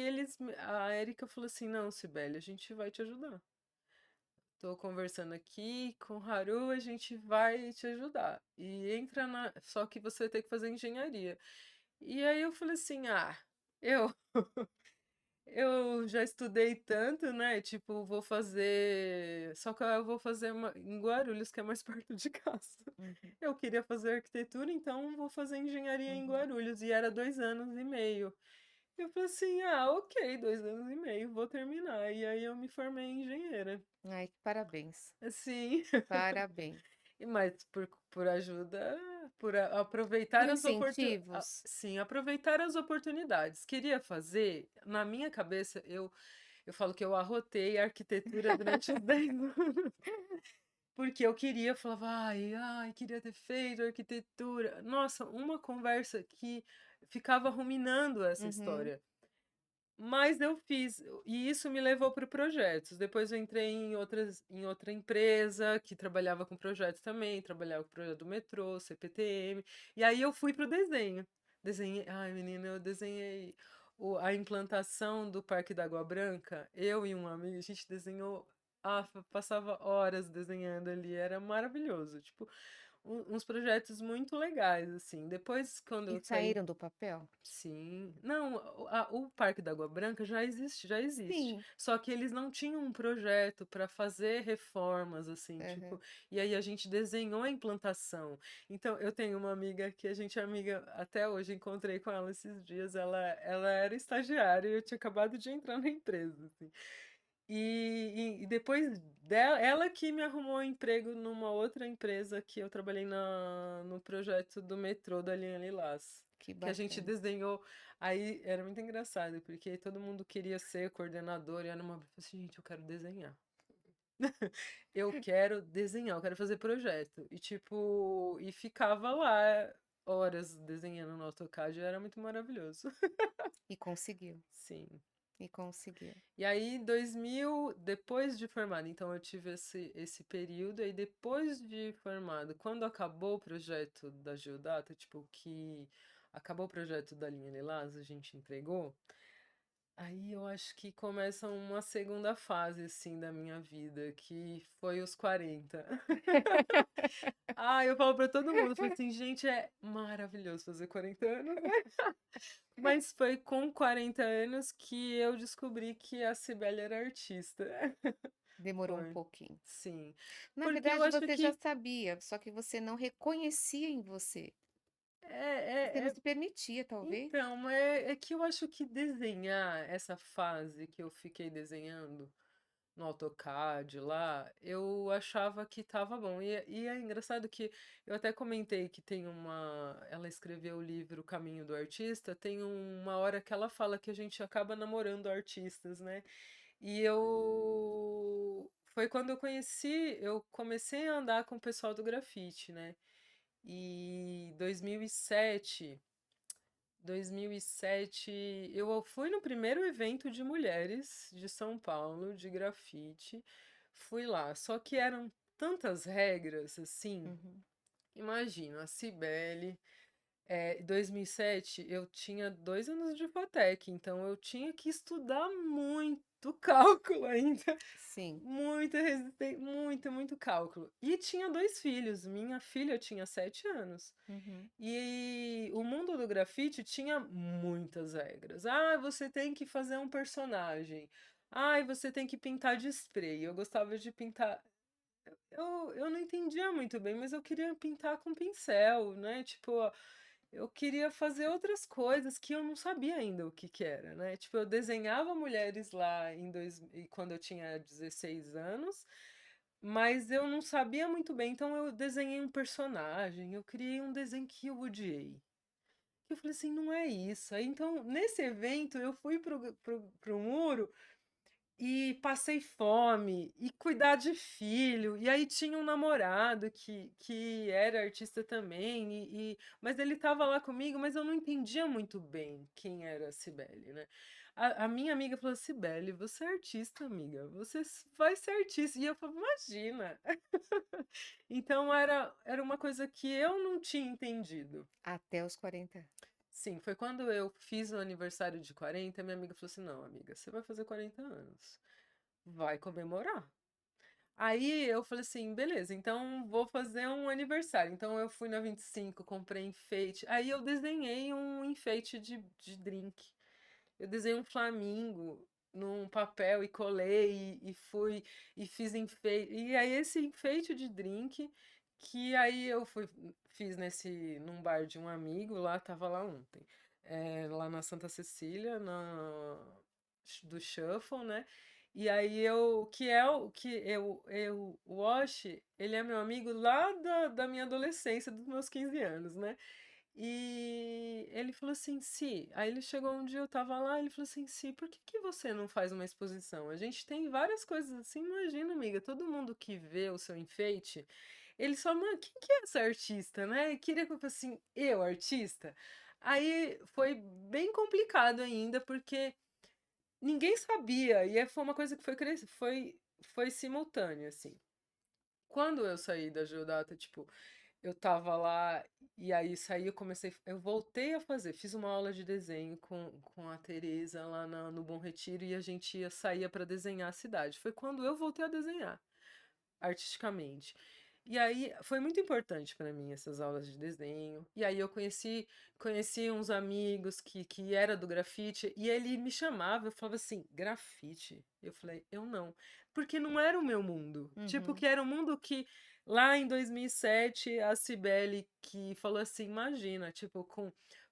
Speaker 2: a Erika falou assim: não, Sibeli, a gente vai te ajudar. Tô conversando aqui com o Haru, a gente vai te ajudar. E entra na. Só que você tem que fazer engenharia. E aí eu falei assim: ah, eu, eu já estudei tanto, né? Tipo, vou fazer. Só que eu vou fazer em Guarulhos, que é mais perto de casa.
Speaker 1: Uhum.
Speaker 2: Eu queria fazer arquitetura, então vou fazer engenharia em
Speaker 1: Uhum.
Speaker 2: Guarulhos. E era 2 anos e meio. Eu falei assim: ah, ok, 2 anos e meio, vou terminar. E aí eu me formei em engenheira.
Speaker 1: Ai, parabéns,
Speaker 2: Assim.
Speaker 1: parabéns.
Speaker 2: Mas por ajuda,
Speaker 1: Com
Speaker 2: aproveitar as oportunidades.
Speaker 1: incentivos.
Speaker 2: Sim, aproveitar as oportunidades. Queria fazer, na minha cabeça, eu falo que eu arrotei a arquitetura durante os 10 anos. Porque eu queria, falava, ai, queria ter feito arquitetura. Nossa, uma conversa que ficava ruminando essa
Speaker 1: Uhum.
Speaker 2: história. Mas eu fiz, e isso me levou para projetos. Depois eu entrei em outra empresa que trabalhava com projetos também, trabalhava com o projeto do metrô, CPTM, e aí eu fui para o desenho. Desenhei, ai menina, eu desenhei a implantação do Parque da Água Branca. Eu e um amigo, a gente desenhou, passava horas desenhando ali, era maravilhoso. Tipo, uns projetos muito legais, assim. Depois, quando
Speaker 1: E
Speaker 2: eu saí.
Speaker 1: saíram do papel?
Speaker 2: Sim. Não, o Parque da Água Branca já existe, já existe.
Speaker 1: Sim.
Speaker 2: Só que eles não tinham um projeto para fazer reformas, assim,
Speaker 1: Aham.
Speaker 2: tipo, e aí a gente desenhou a implantação. Então, eu tenho uma amiga que a gente é amiga até hoje, encontrei com ela esses dias, ela era estagiária e eu tinha acabado de entrar na empresa, assim. E depois dela, ela que me arrumou um emprego numa outra empresa que eu trabalhei no projeto do metrô da linha Lilás.
Speaker 1: Que
Speaker 2: que a gente
Speaker 1: bacana.
Speaker 2: desenhou. Aí era muito engraçado, porque todo mundo queria ser coordenador, e era uma vez eu falei assim: "Gente, eu quero desenhar. Eu quero desenhar, eu quero fazer projeto". E tipo, e ficava lá horas desenhando no AutoCAD, era muito maravilhoso.
Speaker 1: E conseguiu,
Speaker 2: Sim.
Speaker 1: e conseguiu.
Speaker 2: E aí 2000, depois de formada, então eu tive esse período, aí depois de formada, quando acabou o projeto da Geodata, tipo, que acabou o projeto da linha Lilás, a gente entregou, aí eu acho que começa uma segunda fase, assim, da minha vida, que foi os 40. Ah, eu falo pra todo mundo, eu falo assim: "Gente, é maravilhoso fazer 40 anos", né. Mas foi com 40 anos que eu descobri que a Cibele era artista.
Speaker 1: Demorou um
Speaker 2: Foi,
Speaker 1: pouquinho.
Speaker 2: sim.
Speaker 1: Na
Speaker 2: Porque eu
Speaker 1: verdade,
Speaker 2: acho
Speaker 1: você já
Speaker 2: que
Speaker 1: sabia, só que você não reconhecia em você. Você
Speaker 2: é
Speaker 1: não
Speaker 2: é
Speaker 1: se permitia, talvez?
Speaker 2: então, é que eu acho que desenhar, essa fase que eu fiquei desenhando no AutoCAD lá, eu achava que estava bom. E é engraçado que eu até comentei que tem ela escreveu o livro Caminho do Artista, tem uma hora que ela fala que a gente acaba namorando artistas, né. E foi quando eu comecei a andar com o pessoal do grafite, né. E 2007 eu fui no primeiro evento de mulheres de São Paulo, de grafite, fui lá, só que eram tantas regras, assim,
Speaker 1: Uhum.
Speaker 2: imagina, a Cibele, 2007 eu tinha 2 anos de FATEC, então eu tinha que estudar muito cálculo ainda,
Speaker 1: Sim.
Speaker 2: muita resisten muito, muito cálculo. E tinha 2 filhos, minha filha tinha 7 anos.
Speaker 1: Uhum.
Speaker 2: E o mundo do grafite tinha muitas regras. Ah, você tem que fazer um personagem. Ai, você tem que pintar de spray. Eu gostava de pintar. Eu não entendia muito bem, mas eu queria pintar com pincel, né? Tipo, eu queria fazer outras coisas que eu não sabia ainda o que que era, né? Tipo, eu desenhava mulheres lá quando eu tinha 16 anos, mas eu não sabia muito bem, então eu desenhei um personagem, eu criei um desenho que eu odiei. Eu falei assim: "Não é isso". Aí então, nesse evento, eu fui pro muro e passei fome, e cuidar de filho, e aí tinha um namorado que era artista também, mas ele estava lá comigo, mas eu não entendia muito bem quem era a Cibele, né. A minha amiga falou: "Cibele, você é artista, amiga, você vai ser artista", e eu falei: "Imagina". Então era uma coisa que eu não tinha entendido.
Speaker 1: Até os 40.
Speaker 2: Sim, foi quando eu fiz o aniversário de 40, minha amiga falou assim: "Não, amiga, você vai fazer 40 anos, vai comemorar". Aí eu falei assim: "Beleza, então vou fazer um aniversário". Então eu fui na 25, comprei enfeite. Aí eu desenhei um enfeite de drink. Eu desenhei um flamingo num papel e colei e fui e fiz enfeite. E aí esse enfeite de drink que aí eu fiz num bar de um amigo lá, tava lá ontem, lá na Santa Cecília, do Shuffle, né? E aí o Wash, ele é meu amigo lá da minha adolescência, dos meus 15 anos, né? E ele falou assim: "Si", aí ele chegou um dia, eu estava lá, ele falou assim: "Si, por que que você não faz uma exposição? A gente tem várias coisas assim, imagina, amiga, todo mundo que vê o seu enfeite, ele só: 'Mano, quem que é essa artista?', né, e queria que eu fosse assim: 'Eu, artista?'". Aí foi bem complicado ainda, porque ninguém sabia, e foi uma coisa que foi simultânea, assim. Quando eu saí da Geodata, tipo, eu estava lá, e aí saí, eu voltei a fazer, fiz uma aula de desenho com a Tereza lá no Bom Retiro, e a gente saía para desenhar a cidade. Foi quando eu voltei a desenhar artisticamente. E aí foi muito importante para mim essas aulas de desenho. E aí eu conheci uns amigos que era do grafite, e ele me chamava, eu falava assim: "Grafite?". Eu falei: "Eu não", porque não era o meu mundo. Tipo,
Speaker 1: Uhum.
Speaker 2: que era um mundo que lá em 2007 a Cibele que falou assim: "Imagina, tipo,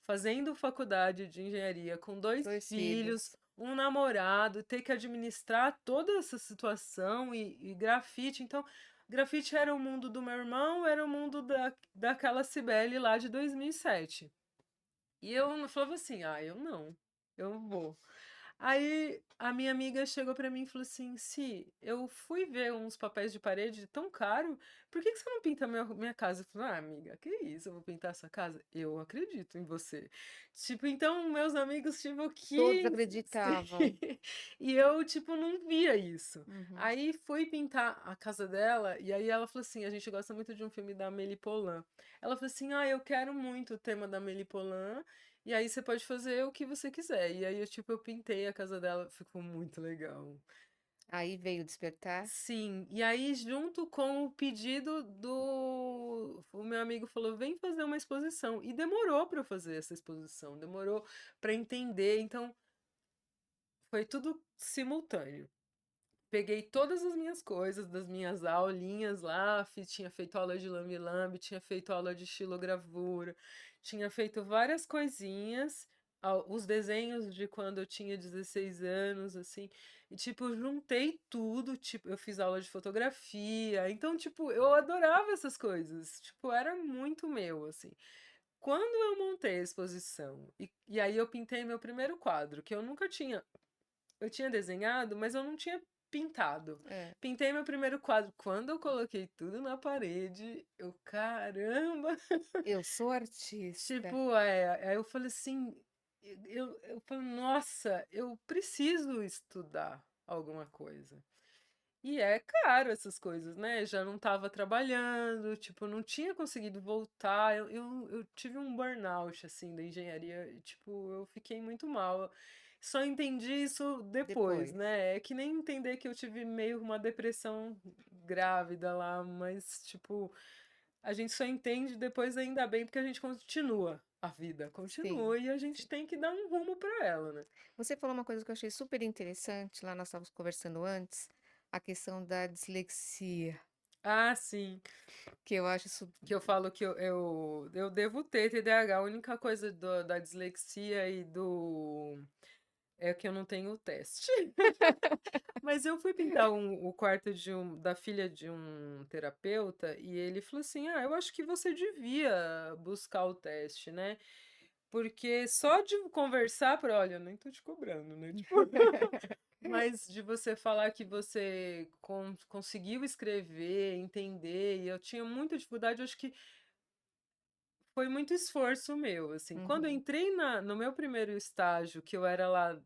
Speaker 2: fazendo faculdade de engenharia com 2
Speaker 1: 2
Speaker 2: filhos,
Speaker 1: filhos.
Speaker 2: um namorado, ter que administrar toda essa situação e grafite". Então, grafite era o mundo do meu irmão, era o mundo daquela Cibele lá de 2007. E eu não falava assim: "Ah, eu não, eu vou". Aí a minha amiga chegou pra mim e falou assim: "Si, eu fui ver uns papéis de parede tão caro, por que que você não pinta minha casa?" Eu falei: "Ah, amiga, que isso, eu vou pintar sua casa? Eu acredito em você". Tipo, então meus amigos, tipo,
Speaker 1: Todos
Speaker 2: que
Speaker 1: acreditavam.
Speaker 2: e eu, tipo, não via isso.
Speaker 1: Uhum.
Speaker 2: Aí fui pintar a casa dela, e aí ela falou assim: "A gente gosta muito de um filme da Amélie Poulain". Ela falou assim: "Ah, eu quero muito o tema da Amélie Poulain, e aí você pode fazer o que você quiser". E aí eu, tipo, eu pintei a casa dela, ficou muito legal.
Speaker 1: Aí veio o despertar?
Speaker 2: Sim, e aí junto com o pedido do o meu amigo falou: "Vem fazer uma exposição", e demorou para eu fazer essa exposição, demorou para entender, então foi tudo simultâneo. Peguei todas as minhas coisas das minhas aulinhas lá, tinha feito aula de lambe-lambe, tinha feito aula de xilogravura, tinha feito várias coisinhas, os desenhos de quando eu tinha 16 anos, assim, e tipo, juntei tudo, tipo, eu fiz aula de fotografia, então, tipo, eu adorava essas coisas, tipo, era muito meu, assim. Quando eu montei a exposição, e aí eu pintei meu primeiro quadro, que eu tinha desenhado, mas eu não tinha pintado.
Speaker 1: É.
Speaker 2: Pintei meu primeiro quadro. Quando eu coloquei tudo na parede, eu, caramba!
Speaker 1: Eu sou artista.
Speaker 2: Tipo, aí eu falei assim, eu falei, nossa, eu preciso estudar alguma coisa. E é caro essas coisas, né? Já não estava trabalhando, tipo, não tinha conseguido voltar. Eu tive um burnout, assim, da engenharia. E, tipo, eu fiquei muito mal. Só entendi isso depois,
Speaker 1: Depois.
Speaker 2: né? É que nem entender que eu tive meio uma depressão grávida lá, mas, tipo, a gente só entende depois, ainda bem, porque a gente continua. A vida
Speaker 1: Sim,
Speaker 2: continua e a gente
Speaker 1: sim.
Speaker 2: tem que dar um rumo para ela, né?
Speaker 1: Você falou uma coisa que eu achei super interessante, lá nós estávamos conversando antes, a questão da dislexia,
Speaker 2: Ah, sim.
Speaker 1: que eu acho isso
Speaker 2: Que eu falo que eu devo ter TDAH, a única coisa da dislexia e do. É que eu não tenho o teste. Mas eu fui pintar o quarto da filha de um terapeuta e ele falou assim: Ah, eu acho que você devia buscar o teste, né? Porque só de conversar, para, olha, eu nem tô te cobrando, né? Tipo, mas de você falar que você conseguiu escrever, entender, e eu tinha muita dificuldade, eu acho que foi muito esforço meu, assim. Quando eu
Speaker 1: Uhum.
Speaker 2: entrei no meu primeiro estágio, que eu era lá,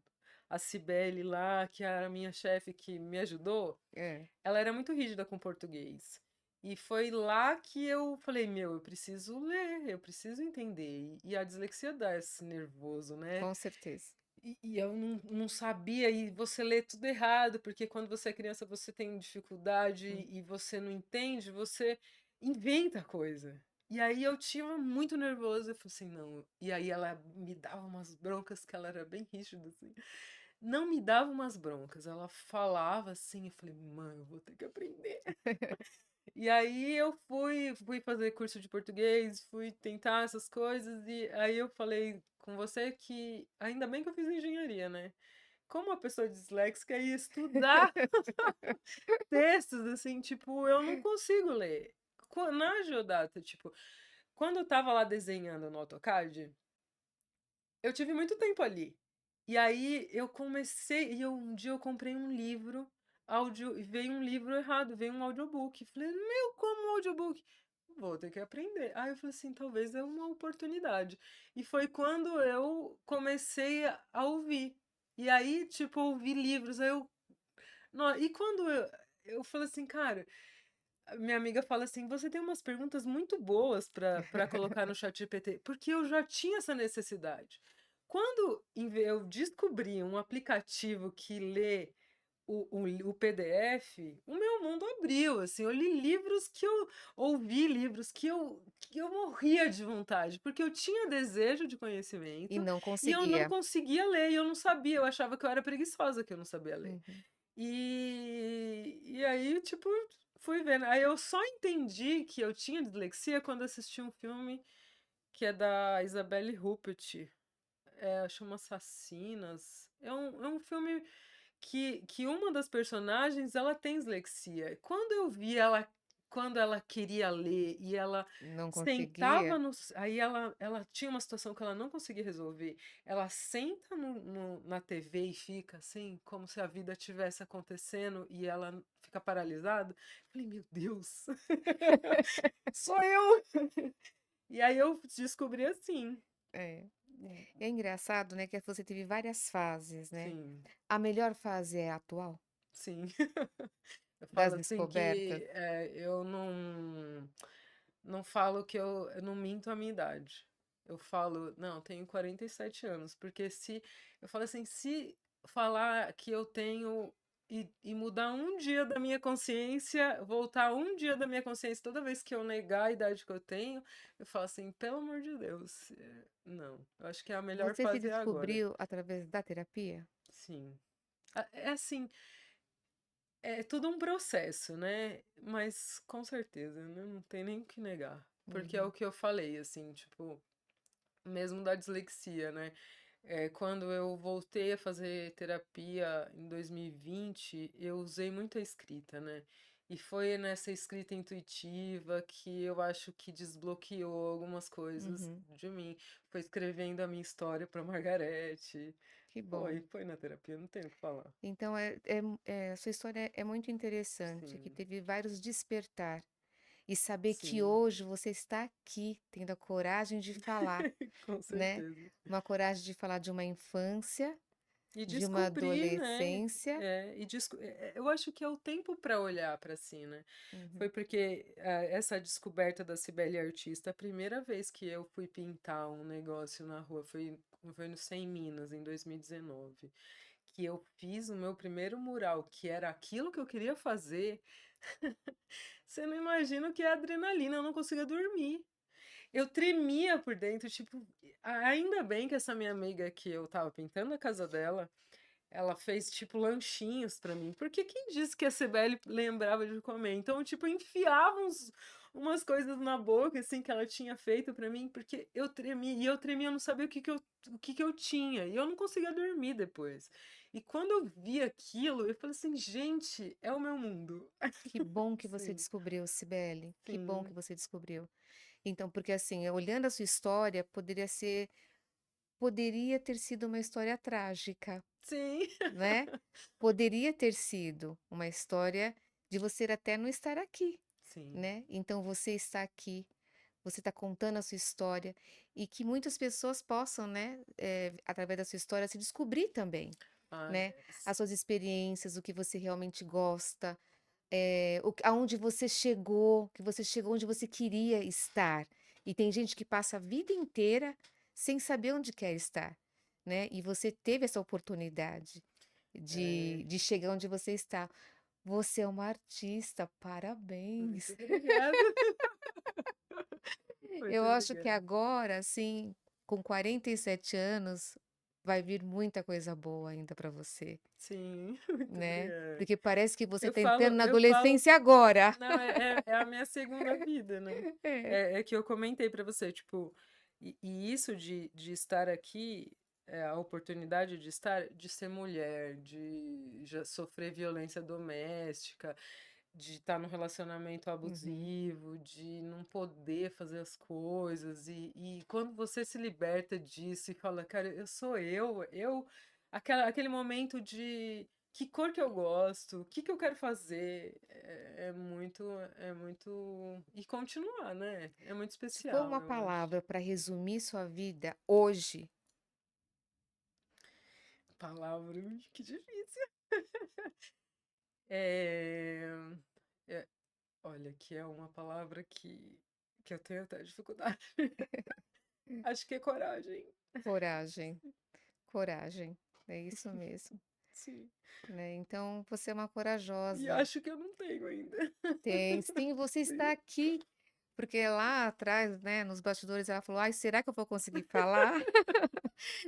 Speaker 2: a Cibele lá, que era a minha chefe que me ajudou,
Speaker 1: É,
Speaker 2: ela era muito rígida com português. E foi lá que eu falei, meu, eu preciso ler, eu preciso entender. E a dislexia dá esse nervoso, né?
Speaker 1: com certeza.
Speaker 2: E eu não sabia, e você lê tudo errado, porque quando você é criança você tem dificuldade
Speaker 1: Hum.
Speaker 2: e você não entende, você inventa coisa. E aí eu tinha muito nervoso, eu falei assim, não. E aí ela me dava umas broncas, que ela era bem rígida, assim. Não me dava umas broncas, ela falava assim, eu falei, mãe, eu vou ter que aprender. E aí eu fui fazer curso de português, fui tentar essas coisas, e aí eu falei com você que ainda bem que eu fiz engenharia, né? Como uma pessoa disléxica ia estudar textos, assim, tipo, eu não consigo ler. Na Geodata, tipo, quando eu tava lá desenhando no AutoCAD, eu tive muito tempo ali. E aí eu comecei, um dia eu comprei um livro, áudio, e veio um livro errado, veio um audiobook. Falei, meu, como um audiobook? Vou ter que aprender. Aí eu falei assim, talvez é uma oportunidade. E foi quando eu comecei a ouvir. E aí, tipo, eu ouvi livros, aí eu. E quando eu falei assim, cara, a minha amiga fala assim, você tem umas perguntas muito boas para colocar no chat GPT, porque eu já tinha essa necessidade. Quando eu descobri um aplicativo que lê o PDF, o meu mundo abriu, assim, eu li livros que eu ouvi livros que eu morria de vontade, porque eu tinha desejo de
Speaker 1: E
Speaker 2: conhecimento
Speaker 1: não
Speaker 2: e eu não
Speaker 1: conseguia.
Speaker 2: conseguia ler, e eu não sabia, eu achava que eu era preguiçosa, que eu não sabia ler.
Speaker 1: Uhum.
Speaker 2: E aí, tipo, fui vendo. Aí eu só entendi que eu tinha dislexia quando assisti um filme que é da Isabelle Huppert, chama Assassinas. É um filme que uma das personagens, ela tem dislexia. Quando eu vi ela quando ela queria ler e ela
Speaker 1: Não
Speaker 2: sentava
Speaker 1: conseguia?
Speaker 2: aí ela tinha uma situação que ela não conseguia resolver, ela senta na TV e fica assim, como se a vida tivesse acontecendo e ela fica paralisada. Falei: "Meu Deus, sou eu!" E aí eu descobri assim.
Speaker 1: É. É engraçado, né, que você teve várias fases, né.
Speaker 2: Sim,
Speaker 1: A melhor fase é a atual?
Speaker 2: sim. Eu
Speaker 1: Das
Speaker 2: falo assim
Speaker 1: descobertas?
Speaker 2: que, eu não falo que eu não minto a minha idade. Eu falo: "Não, eu tenho 47 anos", porque se eu falo assim, se falar que eu tenho e mudar um dia da minha consciência, voltar um dia da minha consciência toda vez que eu negar a idade que eu tenho, eu falo assim: "Pelo amor de Deus, não, eu acho que a melhor
Speaker 1: Você se
Speaker 2: fase é agora".
Speaker 1: descobriu através da terapia?
Speaker 2: Sim. É assim, é tudo um processo, né, mas com certeza, né, não tem nem o que negar, porque é o
Speaker 1: Uhum,
Speaker 2: que eu falei, assim, tipo, mesmo da dislexia, né, quando eu voltei a fazer terapia em 2020, eu usei muito a escrita, né, e foi nessa escrita intuitiva que eu acho que desbloqueou algumas coisas
Speaker 1: uhum.
Speaker 2: de mim. Foi escrevendo a minha história para Margarete.
Speaker 1: Que bom.
Speaker 2: Foi na terapia, não tenho o que falar.
Speaker 1: Então a sua história é muito interessante, que
Speaker 2: Sim,
Speaker 1: teve vários despertar. E saber que
Speaker 2: sim,
Speaker 1: hoje você está aqui, tendo a coragem de falar,
Speaker 2: com
Speaker 1: né.
Speaker 2: certeza.
Speaker 1: Uma coragem de falar de uma infância,
Speaker 2: E
Speaker 1: de uma
Speaker 2: descobrir, né,
Speaker 1: adolescência.
Speaker 2: eu acho que é o tempo para olhar para si, né. Foi
Speaker 1: Uhum,
Speaker 2: porque, essa descoberta da Cibele artista, a primeira vez que eu fui pintar um negócio na rua foi no 100 Minas, em 2019, que eu fiz o meu primeiro mural, que era aquilo que eu queria fazer, você não imagina o que é adrenalina, eu não conseguia dormir. Eu tremia por dentro, tipo, ainda bem que essa minha amiga que eu estava pintando a casa dela, ela fez, tipo, lanchinhos pra mim, porque quem disse que a Cibele lembrava de comer? Então, tipo, eu enfiava umas coisas na boca, assim, que ela tinha feito pra mim, porque eu tremia, eu não sabia o que que eu tinha, e eu não conseguia dormir depois. E quando eu vi aquilo, eu falei assim: "Gente, é o meu mundo".
Speaker 1: que bom que você
Speaker 2: Sim,
Speaker 1: descobriu, Cibele, que bom que
Speaker 2: sim,
Speaker 1: você descobriu. Então, porque assim, olhando a sua história, poderia ter sido uma história trágica,
Speaker 2: sim,
Speaker 1: né. Poderia ter sido uma história de você até não estar aqui,
Speaker 2: sim.
Speaker 1: né. Então você está aqui, você está contando a sua história, e que muitas pessoas possam, né, através da sua história se descobrir também,
Speaker 2: Ah,
Speaker 1: né. As suas experiências, o que você realmente gosta, aonde você chegou, que você chegou onde você queria estar. E tem gente que passa a vida inteira sem saber onde quer estar, né, e você teve essa oportunidade
Speaker 2: é.
Speaker 1: de chegar onde você está. Você é uma artista,
Speaker 2: Muito
Speaker 1: parabéns.
Speaker 2: obrigada, muito
Speaker 1: Eu acho que
Speaker 2: obrigada.
Speaker 1: agora, assim, com 47 anos, vai vir muita coisa boa ainda para você,
Speaker 2: Sim, muito
Speaker 1: né,
Speaker 2: obrigada.
Speaker 1: porque parece que você
Speaker 2: Eu
Speaker 1: está
Speaker 2: falo
Speaker 1: entrando na
Speaker 2: eu falo
Speaker 1: adolescência agora.
Speaker 2: não, é a minha segunda vida, né.
Speaker 1: É.
Speaker 2: É que eu comentei pra você, tipo, e isso de estar aqui, a oportunidade de ser mulher, de já sofrer violência doméstica, de estar num relacionamento
Speaker 1: Uhum.
Speaker 2: abusivo, de não poder fazer as coisas, e quando você se liberta disso e fala: "Cara, eu sou eu", aquele momento de: "Que cor que eu gosto? O que que eu quero fazer?", é muito e continuar, né, é muito
Speaker 1: Se for
Speaker 2: especial,
Speaker 1: uma
Speaker 2: eu acho.
Speaker 1: palavra para resumir sua vida hoje,
Speaker 2: Palavra, ui, que difícil. Eh, eh, olha, que é uma palavra que eu tenho até dificuldade. Acho que é coragem.
Speaker 1: coragem, coragem, é isso mesmo,
Speaker 2: Sim.
Speaker 1: né, então você é uma
Speaker 2: E
Speaker 1: corajosa.
Speaker 2: acho que eu não tenho ainda.
Speaker 1: Tem sim, você está
Speaker 2: Sim.
Speaker 1: aqui, porque lá atrás, né, nos bastidores ela falou: "Ai, será que eu vou conseguir falar?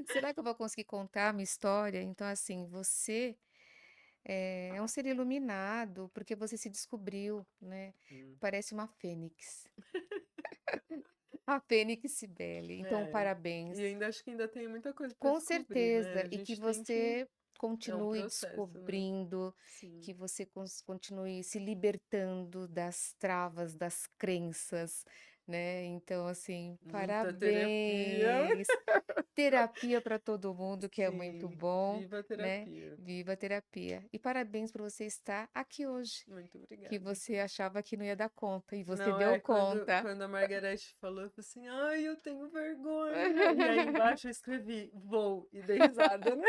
Speaker 1: Será que eu vou conseguir contar a minha história?". Então assim, você, é um ser iluminado, porque você se descobriu, né,
Speaker 2: Hum.
Speaker 1: parece uma fênix, a fênix Cibele, então
Speaker 2: É.
Speaker 1: parabéns.
Speaker 2: E ainda acho que ainda tem muita coisa para
Speaker 1: Com
Speaker 2: descobrir, né,
Speaker 1: certeza,
Speaker 2: a
Speaker 1: e que
Speaker 2: gente tem que
Speaker 1: você
Speaker 2: É um
Speaker 1: continue
Speaker 2: processo, né.
Speaker 1: descobrindo, que
Speaker 2: Sim.
Speaker 1: você continue se libertando das travas, das crenças, né. Então, assim,
Speaker 2: Muita terapia.
Speaker 1: parabéns. Terapia para todo mundo, que é muito
Speaker 2: Sim,
Speaker 1: bom,
Speaker 2: viva a
Speaker 1: né.
Speaker 2: terapia.
Speaker 1: Viva a terapia. E parabéns por você estar aqui hoje,
Speaker 2: Muito
Speaker 1: que
Speaker 2: obrigada.
Speaker 1: você achava que não ia dar conta, e você
Speaker 2: Não,
Speaker 1: deu
Speaker 2: é quando
Speaker 1: conta.
Speaker 2: quando a Margarete falou, eu falei assim: "Ai, eu tenho vergonha", e aí embaixo eu escrevi: "Vou", e dei risada, né.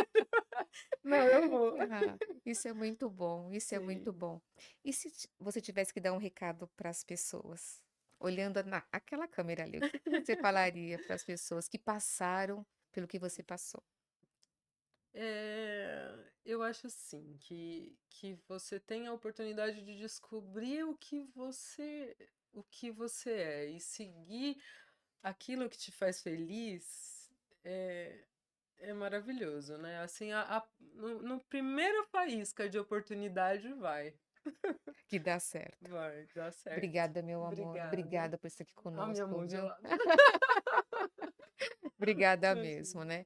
Speaker 2: Não, eu vou.
Speaker 1: Ah, isso é muito bom, isso é muito
Speaker 2: Sim.
Speaker 1: bom. E se você tivesse que dar um recado para as pessoas, olhando na aquela câmera ali, o que que você falaria para as pessoas que passaram pelo que você passou?
Speaker 2: Eu acho assim, que você tem a oportunidade de descobrir o que você é e seguir aquilo que te faz feliz, é maravilhoso, né, assim, a no primeira faísca de oportunidade
Speaker 1: Que dá certo.
Speaker 2: vai dar certo.
Speaker 1: Obrigada, meu amor.
Speaker 2: Obrigada.
Speaker 1: Obrigada por estar aqui
Speaker 2: A minha
Speaker 1: conosco,
Speaker 2: mão
Speaker 1: viu?
Speaker 2: gelada.
Speaker 1: Obrigada mesmo,
Speaker 2: Imagina.
Speaker 1: né.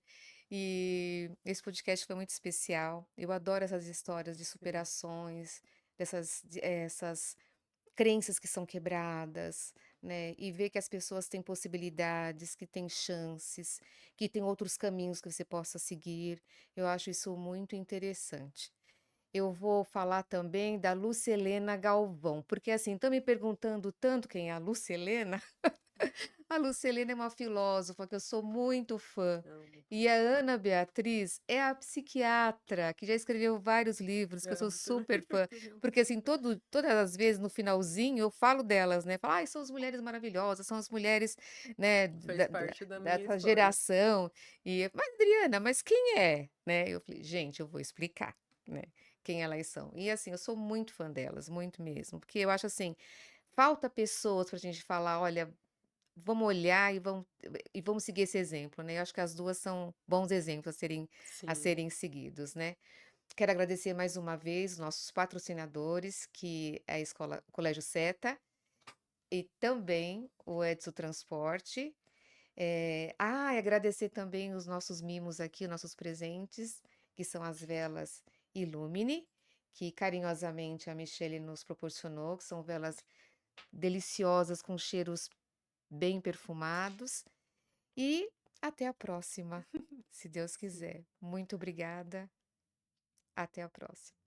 Speaker 1: E esse podcast foi muito especial. Eu adoro essas histórias de
Speaker 2: Sim,
Speaker 1: superações, essas crenças que são quebradas, né, e ver que as pessoas têm possibilidades, que têm chances, que tem outros caminhos que você possa seguir. Eu acho isso muito interessante. Eu vou falar também da Lucelena Galvão, porque, assim, estão me perguntando tanto quem é a Lucelena. A Lucelena é uma filósofa que eu sou muito fã.
Speaker 2: amo.
Speaker 1: E a Ana Beatriz é a psiquiatra que já escreveu vários livros, que eu sou
Speaker 2: Amo também.
Speaker 1: super fã.
Speaker 2: Também.
Speaker 1: Porque, assim, todas as vezes no finalzinho eu falo delas, né? Falo, ai, são as mulheres maravilhosas, são as mulheres, né,
Speaker 2: Fez parte da minha
Speaker 1: dessa
Speaker 2: história.
Speaker 1: geração. Mas, Adriana, mas quem é? Né? Eu falei, gente, eu vou explicar, né? Quem elas são. E, assim, eu sou muito fã delas, muito mesmo. Porque eu acho, assim, falta pessoas para a gente falar, olha. Vamos olhar e vamos seguir esse exemplo, né. Eu acho que as 2 são bons exemplos a
Speaker 2: Sim.
Speaker 1: serem seguidos, né. Quero agradecer mais uma vez os nossos patrocinadores, que é a escola Colégio Seta e também o Edson Transporte. E agradecer também os nossos mimos aqui, os nossos presentes, que são as velas Illumine, que carinhosamente a Michele nos proporcionou, que são velas deliciosas com cheiros bem perfumados. E até a próxima, se Deus quiser. Muito obrigada. Até a próxima.